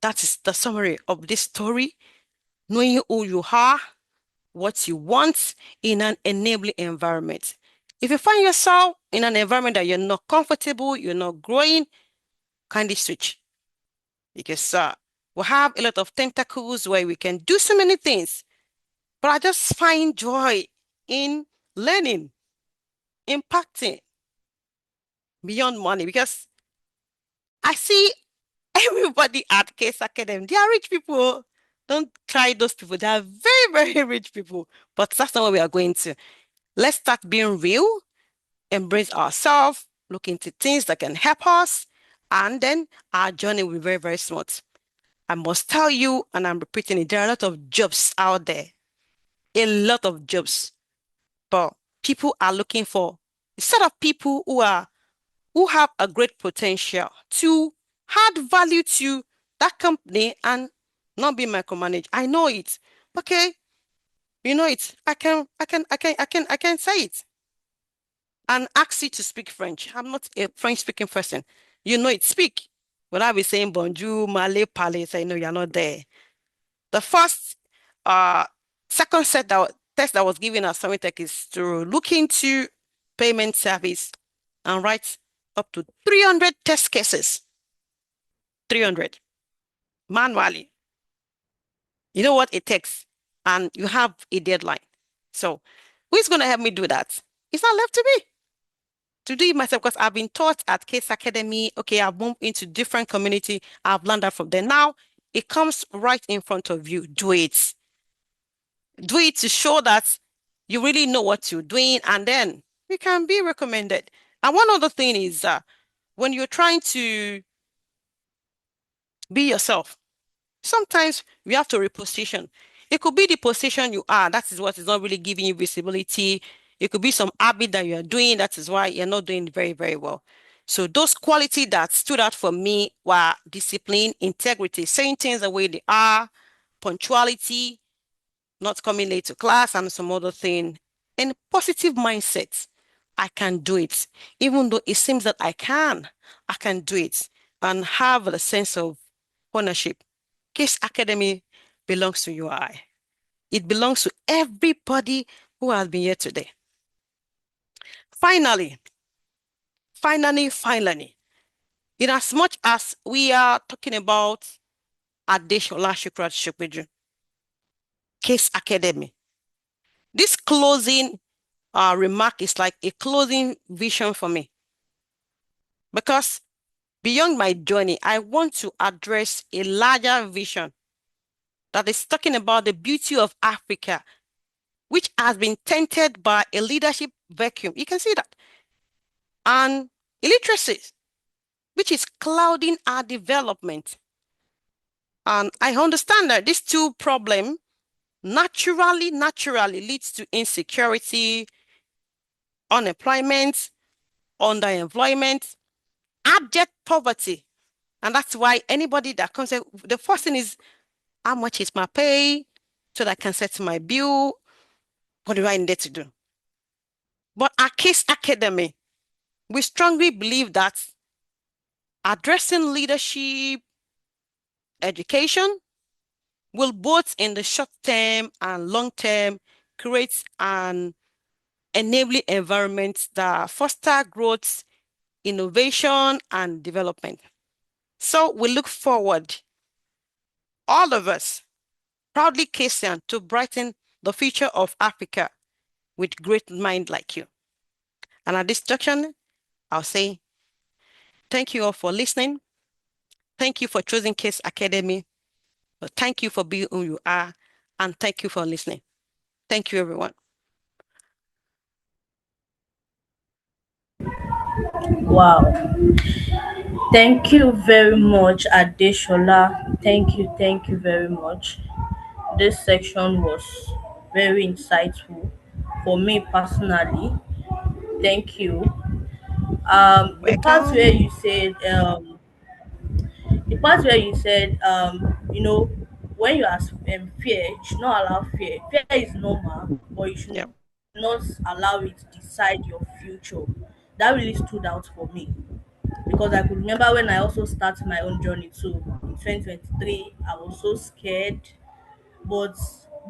[SPEAKER 2] That is the summary of this story. Knowing who you are, what you want in an enabling environment. If you find yourself in an environment that you're not comfortable, you're not growing, kindly switch. Because we have a lot of tentacles where we can do so many things. But I just find joy in learning, impacting beyond money because I see Everybody at Case Academy, they are rich people. Don't try those people. They are very, very rich people. But that's not what we are going to. Let's start being real, embrace ourselves, look into things that can help us, and then our journey will be very, very smooth. I must tell you, and I'm repeating it, there are a lot of jobs out there, a lot of jobs, but people are looking for a set of people who have a great potential to add value to that company and not be micromanaged. I know it. Okay, you know it. I can say it and ask you to speak French. I'm not a French speaking person. You know it. Speak. When I be saying bonjour, Malay, Palace, I know you're not there. The first, uh, second test that was given at Summit Tech is to look into payment service and write up to 300 test cases. 300 manually. You know what it takes, and you have a deadline. So, who's going to help me do that? It's not left to me to do it myself because I've been taught at Case Academy. Okay, I've moved into different community. I've learned that from there. Now it comes right in front of you. Do it. Do it to show that you really know what you're doing, and then you can be recommended. And one other thing is when you're trying to be yourself, sometimes we have to reposition. It could be the position you are. That is what is not really giving you visibility. It could be some habit that you are doing. That is why you're not doing very, very well. So those qualities that stood out for me were discipline, integrity, saying things the way they are, punctuality, not coming late to class, and some other thing. And positive mindset. I can do it. Even though it seems that I can do it and have a sense of ownership. Case Academy belongs to you and I. It belongs to everybody who has been here today. Finally, finally, in as much as we are talking about Adeshola Shukrat Shukbeju, Case Academy, this closing remark is like a closing vision for me because beyond my journey, I want to address a larger vision that is talking about the beauty of Africa, which has been tainted by a leadership vacuum. You can see that. And illiteracy, which is clouding our development. And I understand that these two problems naturally leads to insecurity, unemployment, underemployment, abject poverty. And that's why anybody that comes in, the first thing is, how much is my pay so that I can set my bill? What do I need to do? But at Case Academy, we strongly believe that addressing leadership, education will both in the short term and long term create an enabling environment that foster growth, innovation, and development. So we look forward, all of us, proudly Casian, to brighten the future of Africa with great mind like you. And at this junction, I'll say thank you all for listening. Thank you for choosing Case Academy. But thank you for being who you are. And thank you for listening. Thank you, everyone.
[SPEAKER 1] Wow. Thank you very much, Adeshola. Thank you very much. This section was very insightful for me personally. Thank you. The part where
[SPEAKER 2] Welcome.
[SPEAKER 1] you said the part where you said when you ask fear, you should not allow fear. Fear is normal, but you should
[SPEAKER 2] Yeah,
[SPEAKER 1] not allow it to decide your future. That really stood out for me because I could remember when I also started my own journey too in 2023. I was so scared, but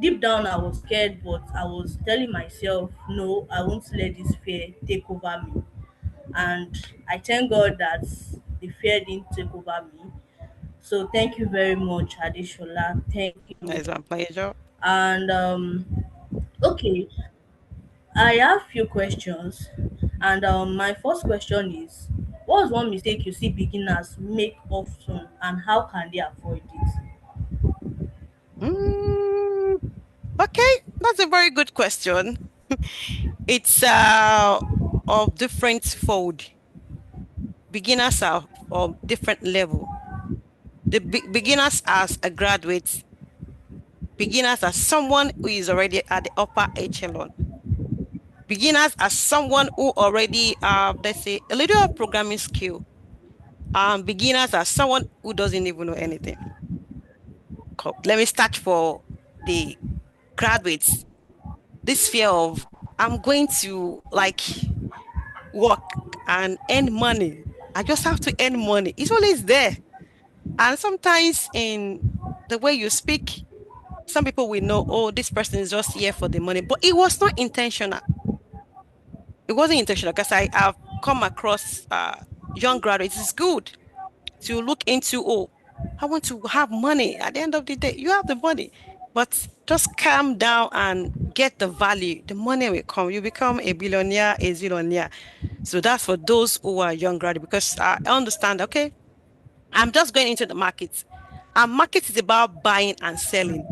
[SPEAKER 1] deep down I was scared, but I was telling myself, no, I won't let this fear take over me. And I thank God that the fear didn't take over me. So thank you very much, Adeshola. Thank you.
[SPEAKER 2] it's a pleasure.
[SPEAKER 1] And okay, I have few questions, and my first question is, What's one mistake you see beginners make often and how can they avoid it?
[SPEAKER 2] Mm, okay, that's a very good question. It's of different fold. Beginners are of different level. The beginners as a graduate, beginners as someone who is already at the upper echelon, beginners as someone who already let's say a little of programming skill, beginners as someone who doesn't even know anything. Let me start for the graduates. This fear of I'm going to like work and earn money. I just have to earn money. It's always there. And sometimes in the way you speak, some people will know, oh, this person is just here for the money. But it was not intentional. It wasn't intentional because I have come across young graduates. It's good to look into, oh, I want to have money. At the end of the day, you have the money. But just calm down and get the value. The money will come. You become a billionaire, a zillionaire. So that's for those who are young graduates because I understand, okay, I'm just going into the market. And market is about buying and selling.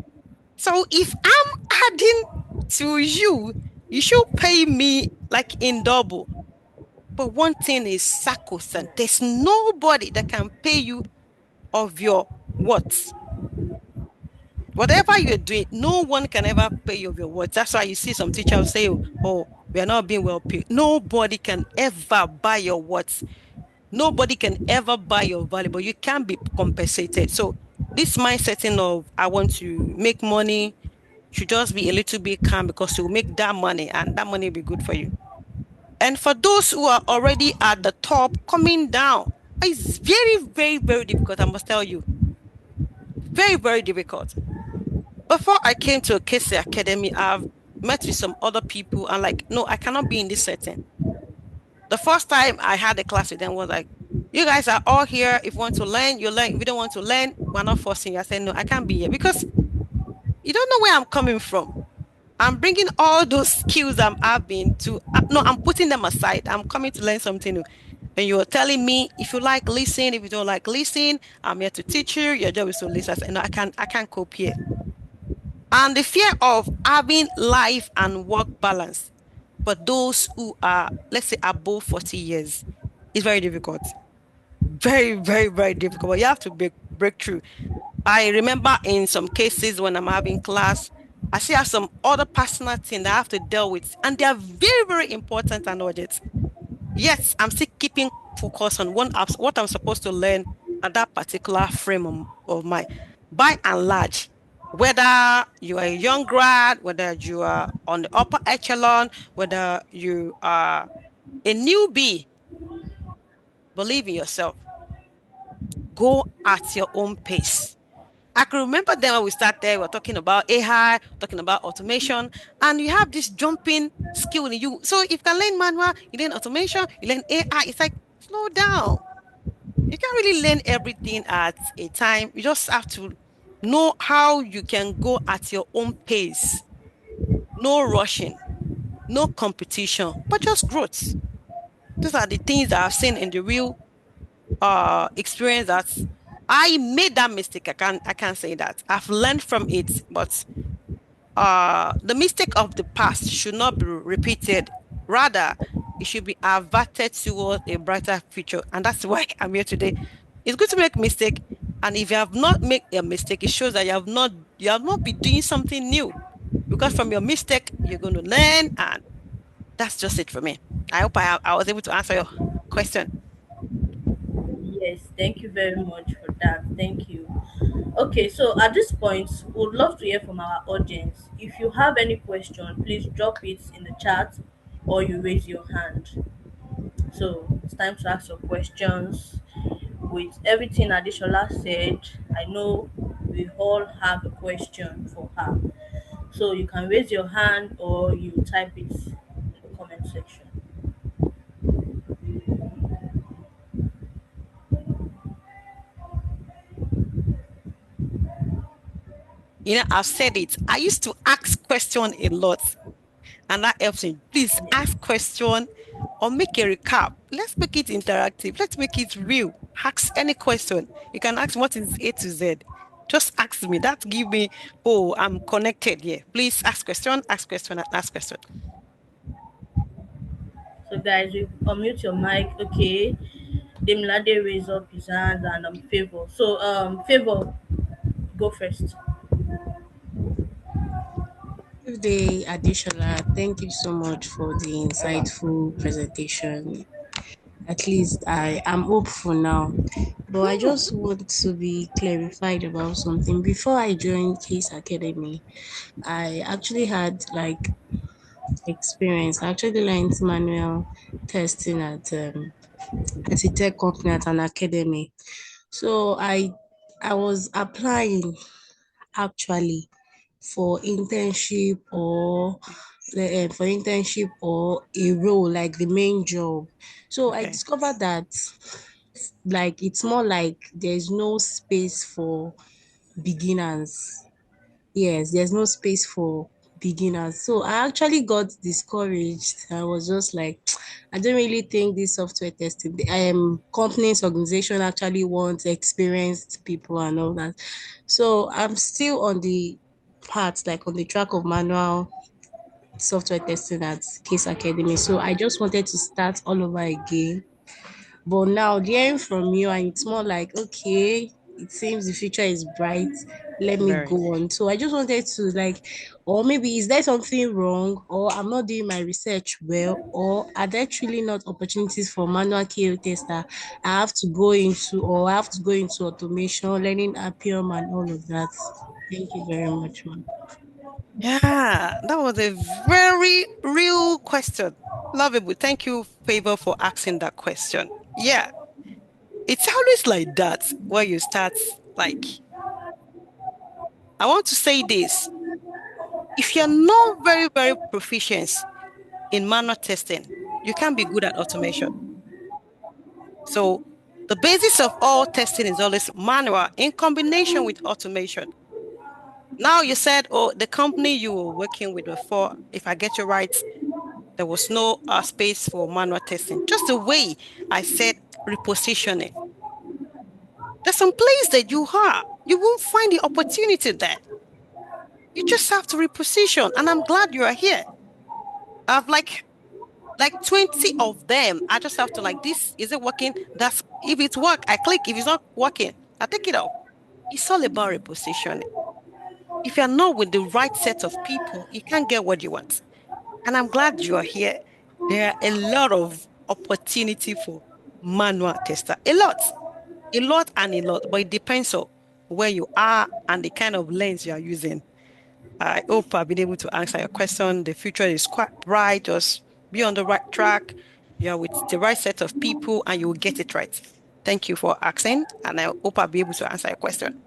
[SPEAKER 2] So if I'm adding to you, you should pay me like in double. But one thing is sacrosanct. There's nobody that can pay you of your worth. Whatever you're doing, no one can ever pay you of your worth. That's why you see some teachers say, oh, we are not being well paid. Nobody can ever buy your worth. Nobody can ever buy your value, but you can be compensated. So this mindset of I want to make money should just be a little bit calm because you'll make that money and that money will be good for you. And for those who are already at the top, coming down, it's very, very, very difficult. I must tell you, very, very difficult. Before I came to Casey Academy, I've met with some other people and like, no, I cannot be in this setting. The first time I had a class with them was like, you guys are all here. If you want to learn, you learn. If you don't want to learn, we're not forcing you. I said, no, I can't be here because you don't know where I'm coming from. I'm bringing all those skills I've been to, no, I'm putting them aside. I'm coming to learn something new. And you're telling me if you like listen, if you don't like listen, I'm here to teach you. Your job is to listen. I said, no, I can't cope here. And the fear of having life and work balance for those who are, let's say, above 40 years is very difficult. Very, very, very difficult. But you have to break through. I remember in some cases when I'm having class, I still have some other personal things that I have to deal with, and they are very, very important and urgent. Yes, I'm still keeping focus on what I'm supposed to learn at that particular frame of mind. By and large, whether you are a young grad, whether you are on the upper echelon, whether you are a newbie, believe in yourself. Go at your own pace. I can remember then when we started, we were talking about AI, talking about automation, and you have this jumping skill in you. So if you can learn manual, you learn automation, you learn AI, it's like slow down. You can't really learn everything at a time. You just have to know how you can go at your own pace. No rushing, no competition, but just growth. Those are the things that I've seen in the real experience that I made that mistake. I can't say that. I've learned from it, but the mistake of the past should not be repeated. Rather, it should be averted towards a brighter future. And that's why I'm here today. It's good to make mistake. And if you have not made a mistake, it shows that you have not been doing something new. Because from your mistake, you're going to learn, and that's just it for me. I hope I was able to answer your question.
[SPEAKER 1] Yes, thank you very much for that. Thank you. Okay, so at this point, we would love to hear from our audience. If you have any question, please drop it in the chat or you raise your hand. So it's time to ask your questions. With everything Adishola said, I know we all have a question for her. So you can raise your hand or you type it in the comment section.
[SPEAKER 2] I've said it. I used to ask question a lot, and that helps me. Please
[SPEAKER 1] Yeah.
[SPEAKER 2] ask question. or make a recap. Let's make it interactive. Let's make it real. Ask any question. You can ask what is A to Z. Just ask me. That give me, oh, I'm connected here. Please ask question, and ask question.
[SPEAKER 1] So guys, you unmute your mic. Okay. Demilade raise up his hand and Favor. So Favor, go first.
[SPEAKER 3] Good day, Adishola. Thank you so much for the insightful presentation. At least I am hopeful now. But I just want to be clarified about something. Before I joined Case Academy, I actually had like experience. I actually learned manual testing at a tech company at an academy. So I was applying actually for internship or a role like the main job. So I
[SPEAKER 2] Okay.
[SPEAKER 3] discovered that like it's more like there's no space for beginners. Yes, there's no space for beginners. So I actually got discouraged. I was just like, I don't really think this software testing, companies, organization actually want experienced people and all that. So I'm still on the part, like on the track of manual software testing at Case Academy. So I just wanted to start all over again. But now hearing from you, and it's more like, okay, it seems the future is bright. Let me
[SPEAKER 2] Very.
[SPEAKER 3] go on. So I just wanted to like, or maybe is there something wrong, or I'm not doing my research well, or are there truly not opportunities for manual KO tester I have to go into, or I have to go into automation, learning Appium and all of that. Thank you very much, ma'am.
[SPEAKER 2] Yeah, that was a very real question. Lovable. Thank you, Favor, for asking that question. Yeah, it's always like that where you start. Like, I want to say this. If you're not very, very proficient in manual testing, you can't be good at automation. So the basis of all testing is always manual in combination with automation. Now you said, oh, the company you were working with before, if I get you right, there was no space for manual testing. Just the way I said repositioning. There's some place that you won't find the opportunity there. You just have to reposition. And I'm glad you are here. I've like 20 of them. I just have to like this. Is it working? That's if it's work, I click. If it's not working, I take it out. It's all about repositioning. If you're not with the right set of people, you can't get what you want. And I'm glad you are here. There are a lot of opportunity for manual tester. A lot and a lot, but it depends on where you are and the kind of lens you are using. I hope I've been able to answer your question. The future is quite bright. Just be on the right track. You're with the right set of people and you will get it right. Thank you for asking, and I hope I'll be able to answer your question.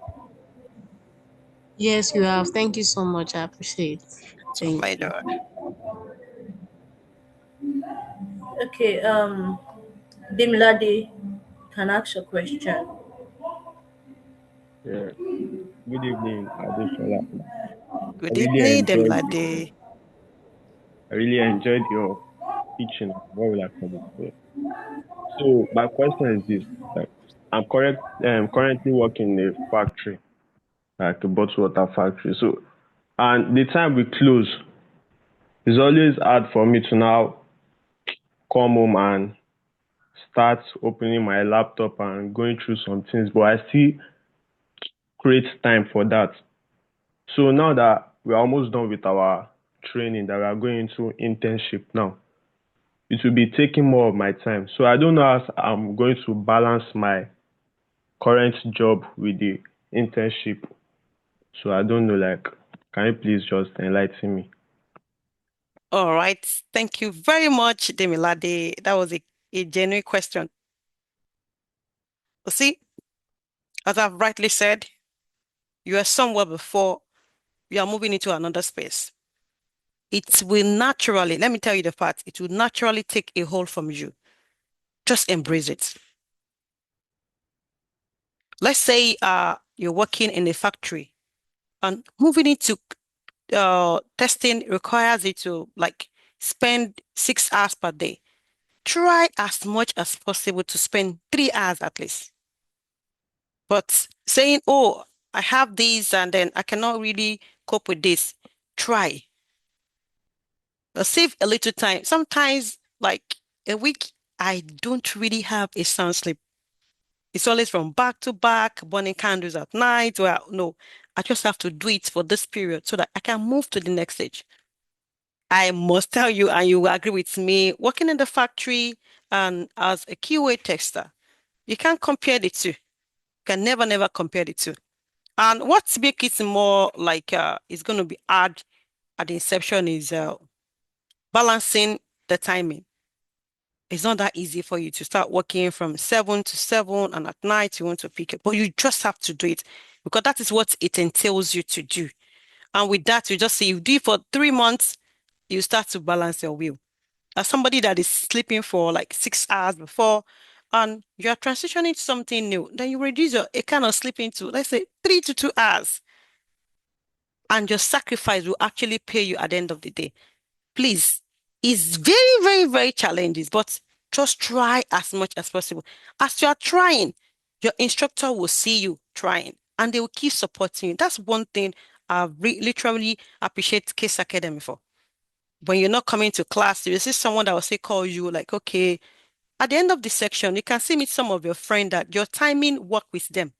[SPEAKER 3] Yes, you have. Thank you so much. I appreciate it.
[SPEAKER 2] It's my
[SPEAKER 3] Thank you.
[SPEAKER 2] pleasure.
[SPEAKER 1] Okay, Demilade, can ask your question.
[SPEAKER 4] Yeah. Good evening, Adeshola. I
[SPEAKER 2] Good
[SPEAKER 4] really
[SPEAKER 2] evening,
[SPEAKER 4] enjoyed
[SPEAKER 2] Demlade.
[SPEAKER 4] I really enjoyed your teaching. What will I call it? Yeah. So my question is this: like, currently working in a factory, like a bottled water factory. So, and the time we close, it's always hard for me to now come home and start opening my laptop and going through some things. But I still create time for that. So now that we're almost done with our training, that we are going into internship now, it will be taking more of my time. So I don't know how I'm going to balance my current job with the internship. So I don't know, like, can you please just enlighten me?
[SPEAKER 2] All right. Thank you very much, Demilade. That was a genuine question. You see, as I've rightly said, you are somewhere before you are moving into another space. It will naturally, let me tell you the fact, it will naturally take a hold from you. Just embrace it. Let's say you're working in a factory and moving into testing requires you to like spend 6 hours per day. try as much as possible to spend 3 hours at least. But saying, oh, I have this and then I cannot really cope with this, try. Save a little time. Sometimes, like a week, I don't really have a sound sleep. It's always from back to back, burning candles at night. Well, no, I just have to do it for this period so that I can move to the next stage. I must tell you, and you will agree with me, working in the factory and as a QA tester, you can't compare the two. You can never, never compare the two. And what makes it more like it's going to be hard at the inception is balancing the timing. It's not that easy for you to start working from 7 to 7 and at night you want to pick it, but you just have to do it because that is what it entails you to do. And with that, you just see you do it for 3 months, you start to balance your wheel. As somebody that is sleeping for like 6 hours before, and you are transitioning to something new, then you reduce your a kind of sleeping to, let's say, 3 to 2 hours. And your sacrifice will actually pay you at the end of the day. Please, it's very, very, very challenging, but just try as much as possible. As you are trying, your instructor will see you trying and they will keep supporting you. That's one thing I literally appreciate Case Academy for. When you're not coming to class, you see someone that will say, call you, like, okay, at the end of the section, you can see meet some of your friends that your timing work with them.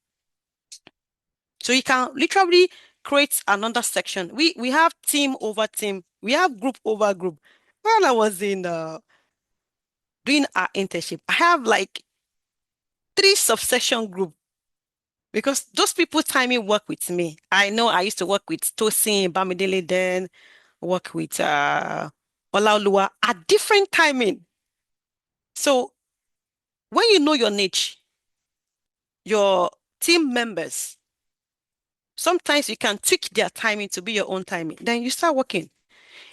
[SPEAKER 2] So you can literally create another section. We have team over team. We have group over group. When I was in doing our internship, I have like 3 subsection group because those people timing work with me. I know I used to work with Tosin, Bamidele, then work with Olaoluwa at different timing. So when you know your niche, your team members, sometimes you can tweak their timing to be your own timing. Then you start working.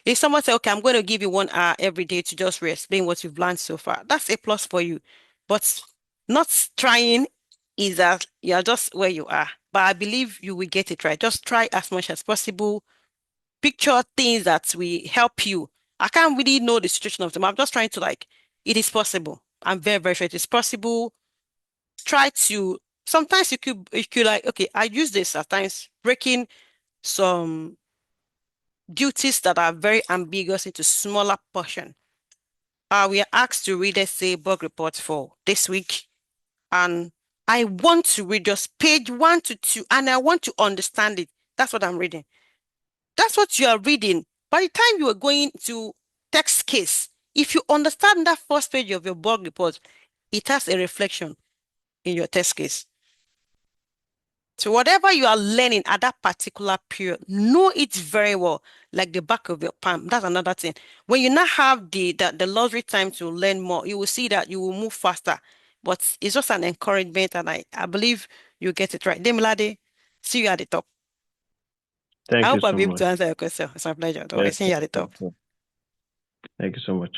[SPEAKER 2] If someone say, okay, I'm going to give you 1 hour every day to just explain what you've learned so far, that's a plus for you. But not trying is that you're just where you are. But I believe you will get it right. Just try as much as possible. Picture things that will help you. I can't really know the situation of them. I'm just trying to like, it is possible. I'm very, very sure it is possible. Try to, sometimes you could like, okay, I use this at times, breaking some duties that are very ambiguous into smaller portion. We are asked to read, let's say, bug report for this week. And I want to read just page 1 to 2, and I want to understand it. That's what I'm reading. That's what you are reading. By the time you are going to text case, if you understand that first page of your bug report, it has a reflection in your test case. So whatever you are learning at that particular period, know it very well, like the back of your palm. That's another thing. When you now have the luxury time to learn more, you will see that you will move faster. But it's just an encouragement, and I believe you get it right. Demilade, see you at the top. I
[SPEAKER 4] Thank you
[SPEAKER 2] hope I'll
[SPEAKER 4] so
[SPEAKER 2] be able
[SPEAKER 4] much.
[SPEAKER 2] to answer your question. It's my pleasure. I
[SPEAKER 4] Yes,
[SPEAKER 2] see you at the top.
[SPEAKER 4] thank you so much.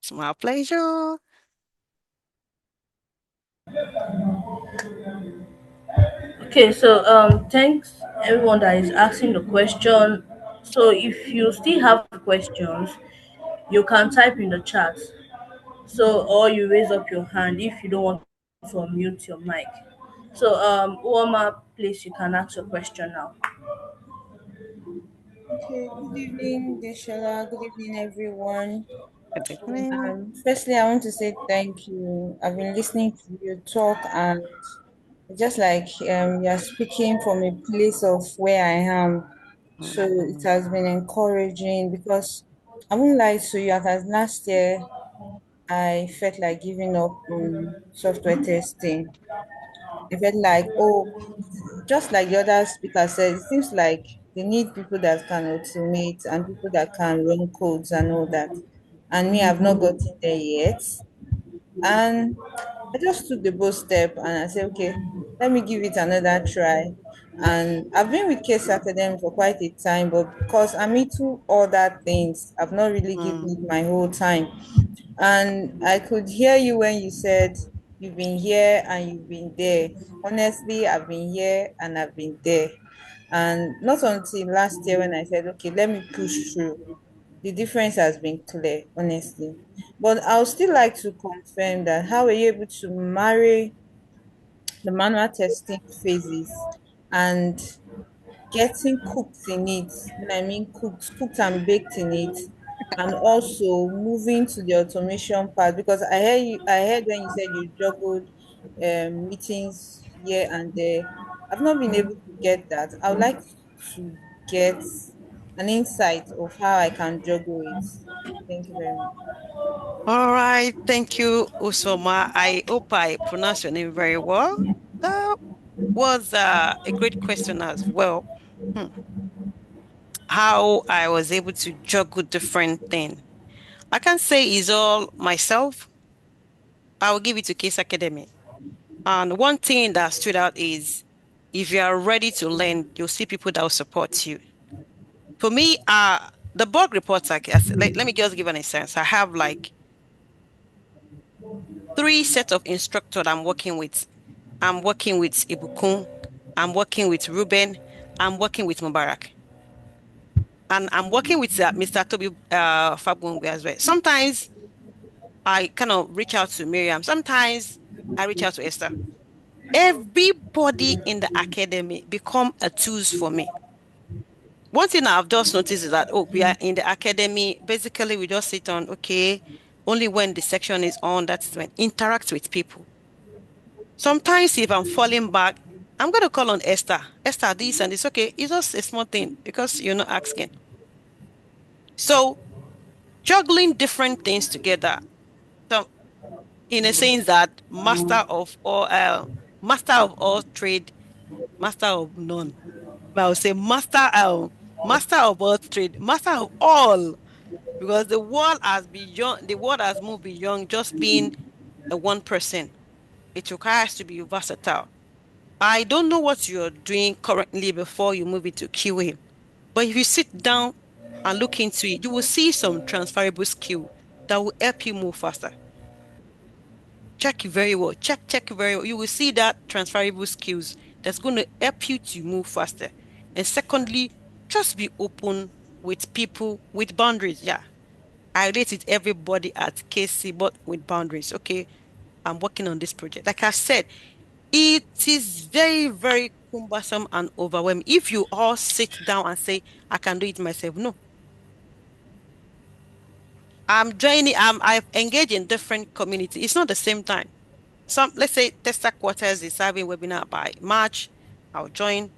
[SPEAKER 2] It's my pleasure.
[SPEAKER 1] Okay, so thanks everyone that is asking the question. So if you still have questions, you can type in the chat. So or you raise up your hand if you don't want to unmute your mic. So Uoma, please you can ask your question now.
[SPEAKER 5] Okay, good evening, Deshala. Good evening, everyone.
[SPEAKER 2] Good evening.
[SPEAKER 5] Firstly, I want to say thank you. I've been listening to you talk, and just like you're speaking from a place of where I am. So it has been encouraging because I won't lie to you, as last year I felt like giving up on software testing. I felt like, oh, just like the other speaker said, it seems like they need people that can automate and people that can run codes and all that. And me, I've not gotten there yet. And I just took the bold step and I said, okay, let me give it another try. And I've been with Case Academy for quite a time, but because I'm into other things, I've not really given it my whole time. And I could hear you when you said you've been here and you've been there. Honestly, I've been here and I've been there. And not until last year when I said, okay, let me push through. the difference has been clear, honestly. But I would still like to confirm that how were you able to marry the manual testing phases and getting cooked in it, when I mean cooked and baked in it, and also moving to the automation part, because I heard when you said you juggled meetings here and there. I've not been able to get that. I would like to get an insight of how I can juggle it. Thank you very much.
[SPEAKER 2] All right. Thank you, Usoma. I hope I pronounced your name very well. That was a great question as well. Hmm. How I was able to juggle different things. I can say is all myself. I will give it to Case Academy. And one thing that stood out is if you are ready to learn, you'll see people that will support you. For me, the bug reports, I guess, let me just give an instance. I have like three sets of instructor I'm working with. I'm working with Ibukun, I'm working with Ruben, I'm working with Mubarak. And I'm working with Mr. Toby Fabungwe as well. Sometimes I kind of reach out to Miriam. Sometimes I reach out to Esther. Everybody in the academy become a tools for me. One thing I've just noticed is that, oh, we are in the academy. Basically, we just sit on, okay, only when the section is on, that's when interact with people. Sometimes if I'm falling back, I'm going to call on Esther. Esther, this and this. Okay, it's just a small thing because you're not asking. So juggling different things together. So in a sense that master of all trade, master of none. But I would say master of all trade, master of all, because the world has moved beyond just being a one person. It requires to be versatile. I don't know what you're doing currently before you move into QA, but if you sit down and look into it, you will see some transferable skill that will help you move faster. Check it very well. Check very well. You will see that transferable skills that's going to help you to move faster. And secondly, just be open with people with boundaries. Yeah. I relate with everybody at KC, but with boundaries. Okay. I'm working on this project. Like I said, it is very, very cumbersome and overwhelming. If you all sit down and say, I can do it myself. No. I've engaged in different communities. It's not the same time. Let's say Tester Quarters is having webinar by March. I'll join.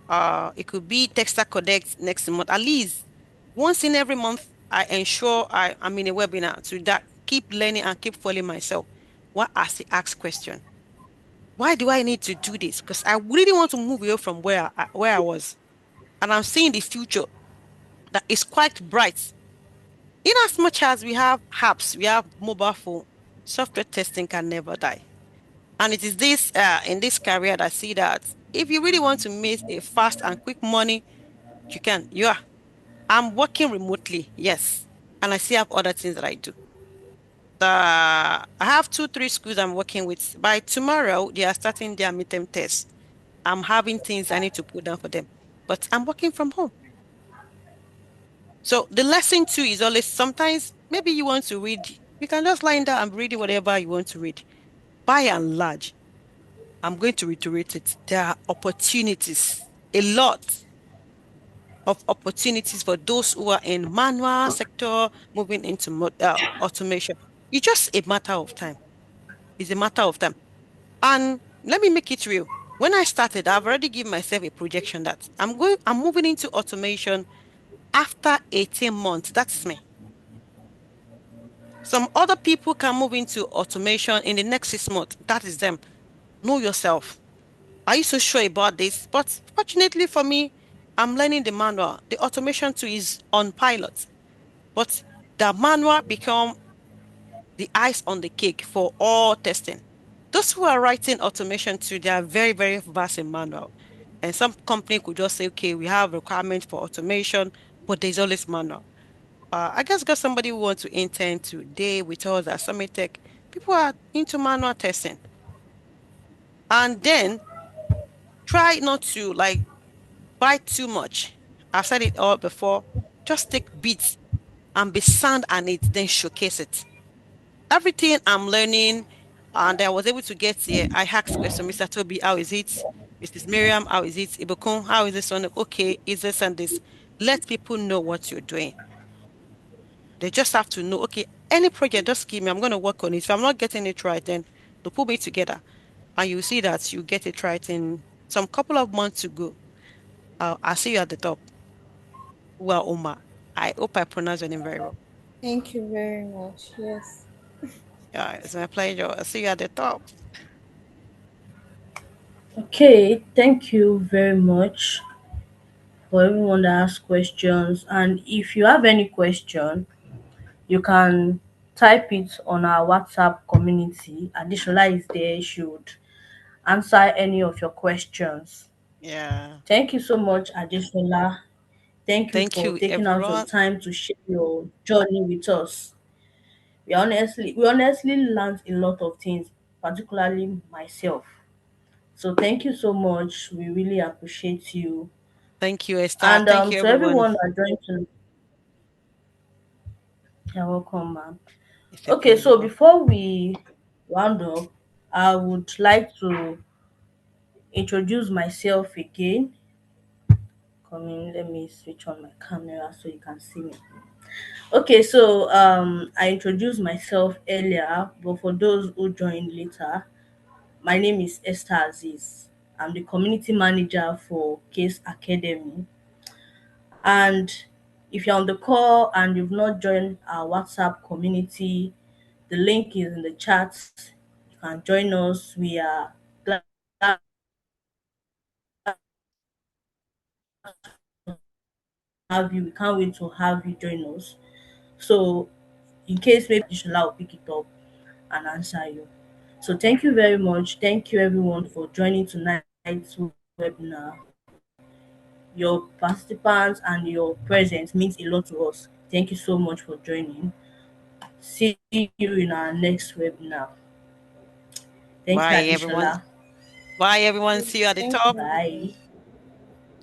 [SPEAKER 2] It could be Tester Connect next month. At least once in every month, I ensure I'm in a webinar to that keep learning and keep following myself. What ask the ask question? Why do I need to do this? Because I really want to move away from where I was. And I'm seeing the future that is quite bright. In as much as we have apps, we have mobile phone, software testing can never die. And it is this in this career that I see that if you really want to make a fast and quick money, you can. I'm working remotely, yes. And I still have other things that I do. I have 2, 3 schools I'm working with. By tomorrow, they are starting their midterm tests. I'm having things I need to put down for them. But I'm working from home. So the lesson too is always sometimes maybe you want to read, you can just lie down and read whatever you want to read. By and large, I'm going to reiterate it. There are opportunities, a lot of opportunities for those who are in manual sector moving into automation. It's just a matter of time. It's a matter of time. And let me make it real. When I started, I've already given myself a projection that I'm moving into automation after 18 months. That's me. Some other people can move into automation in the next 6 months. That is them. Know yourself. Are you so sure about this? But fortunately for me, I'm learning the manual. The automation too is on pilot. But the manual become the ice on the cake for all testing. Those who are writing automation too, they are very, very vast in manual. And some company could just say, okay, we have requirements for automation, but there's always manual. I just got somebody who wants to intern today with us at Summit Tech. People are into manual testing. And then try not to like buy too much. I've said it all before. Just take bits. and be sound at it, then showcase it. Everything I'm learning, and I was able to get here. I asked question, Mr. Toby, how is it? Mrs. Miriam, how is it? Ibukun, how is this one? Okay, is this and this? Let people know what you're doing. They just have to know, okay, any project, just give me, I'm going to work on it. If I'm not getting it right, then they'll put me together. And you see that you get it right in some couple of months to go. I'll see you at the top. Well, Oma, I hope I pronounced your name very well.
[SPEAKER 5] Thank you very much. Yes.
[SPEAKER 2] Yeah, it's my pleasure. I'll see you at the top.
[SPEAKER 1] Okay, thank you very much for everyone that asked questions. And if you have any question, you can type it on our WhatsApp community. Additional is there, should answer any of your questions.
[SPEAKER 2] Yeah.
[SPEAKER 1] Thank you so much, Additional. Thank you
[SPEAKER 2] Thank
[SPEAKER 1] for
[SPEAKER 2] you,
[SPEAKER 1] taking out your
[SPEAKER 2] everyone.
[SPEAKER 1] time to share your journey with us. We honestly learned a lot of things, particularly myself. So thank you so much. We really appreciate you.
[SPEAKER 2] Thank you, Esther.
[SPEAKER 1] And
[SPEAKER 2] Thank you,
[SPEAKER 1] to
[SPEAKER 2] everyone.
[SPEAKER 1] everyone that joined to you're welcome, ma'am.
[SPEAKER 2] It's a
[SPEAKER 1] Okay,
[SPEAKER 2] pleasure.
[SPEAKER 1] so before we round up, I would like to introduce myself again. Come in, let me switch on my camera so you can see me. Okay, so I introduced myself earlier, but for those who joined later, my name is Esther Aziz. I'm the community manager for Case Academy. And if you're on the call and you've not joined our WhatsApp community, the link is in the chat. You can join us. We are glad to have you. We can't wait to have you join us. So, in case maybe Shola will pick it up and answer you. So, thank you very much. Thank you, everyone, for joining tonight's webinar. Your participants and your presence means a lot to us. Thank you so much for joining. See you in our next webinar. Thank you,
[SPEAKER 2] Bye, everyone.
[SPEAKER 1] Adishola.
[SPEAKER 2] Bye, everyone. See you at the
[SPEAKER 5] Thank
[SPEAKER 2] top.
[SPEAKER 5] you.
[SPEAKER 1] Bye.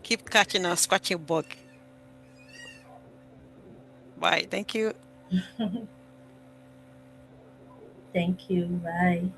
[SPEAKER 2] Keep catching and scratching bug. Bye. Thank you.
[SPEAKER 1] Thank you. Bye.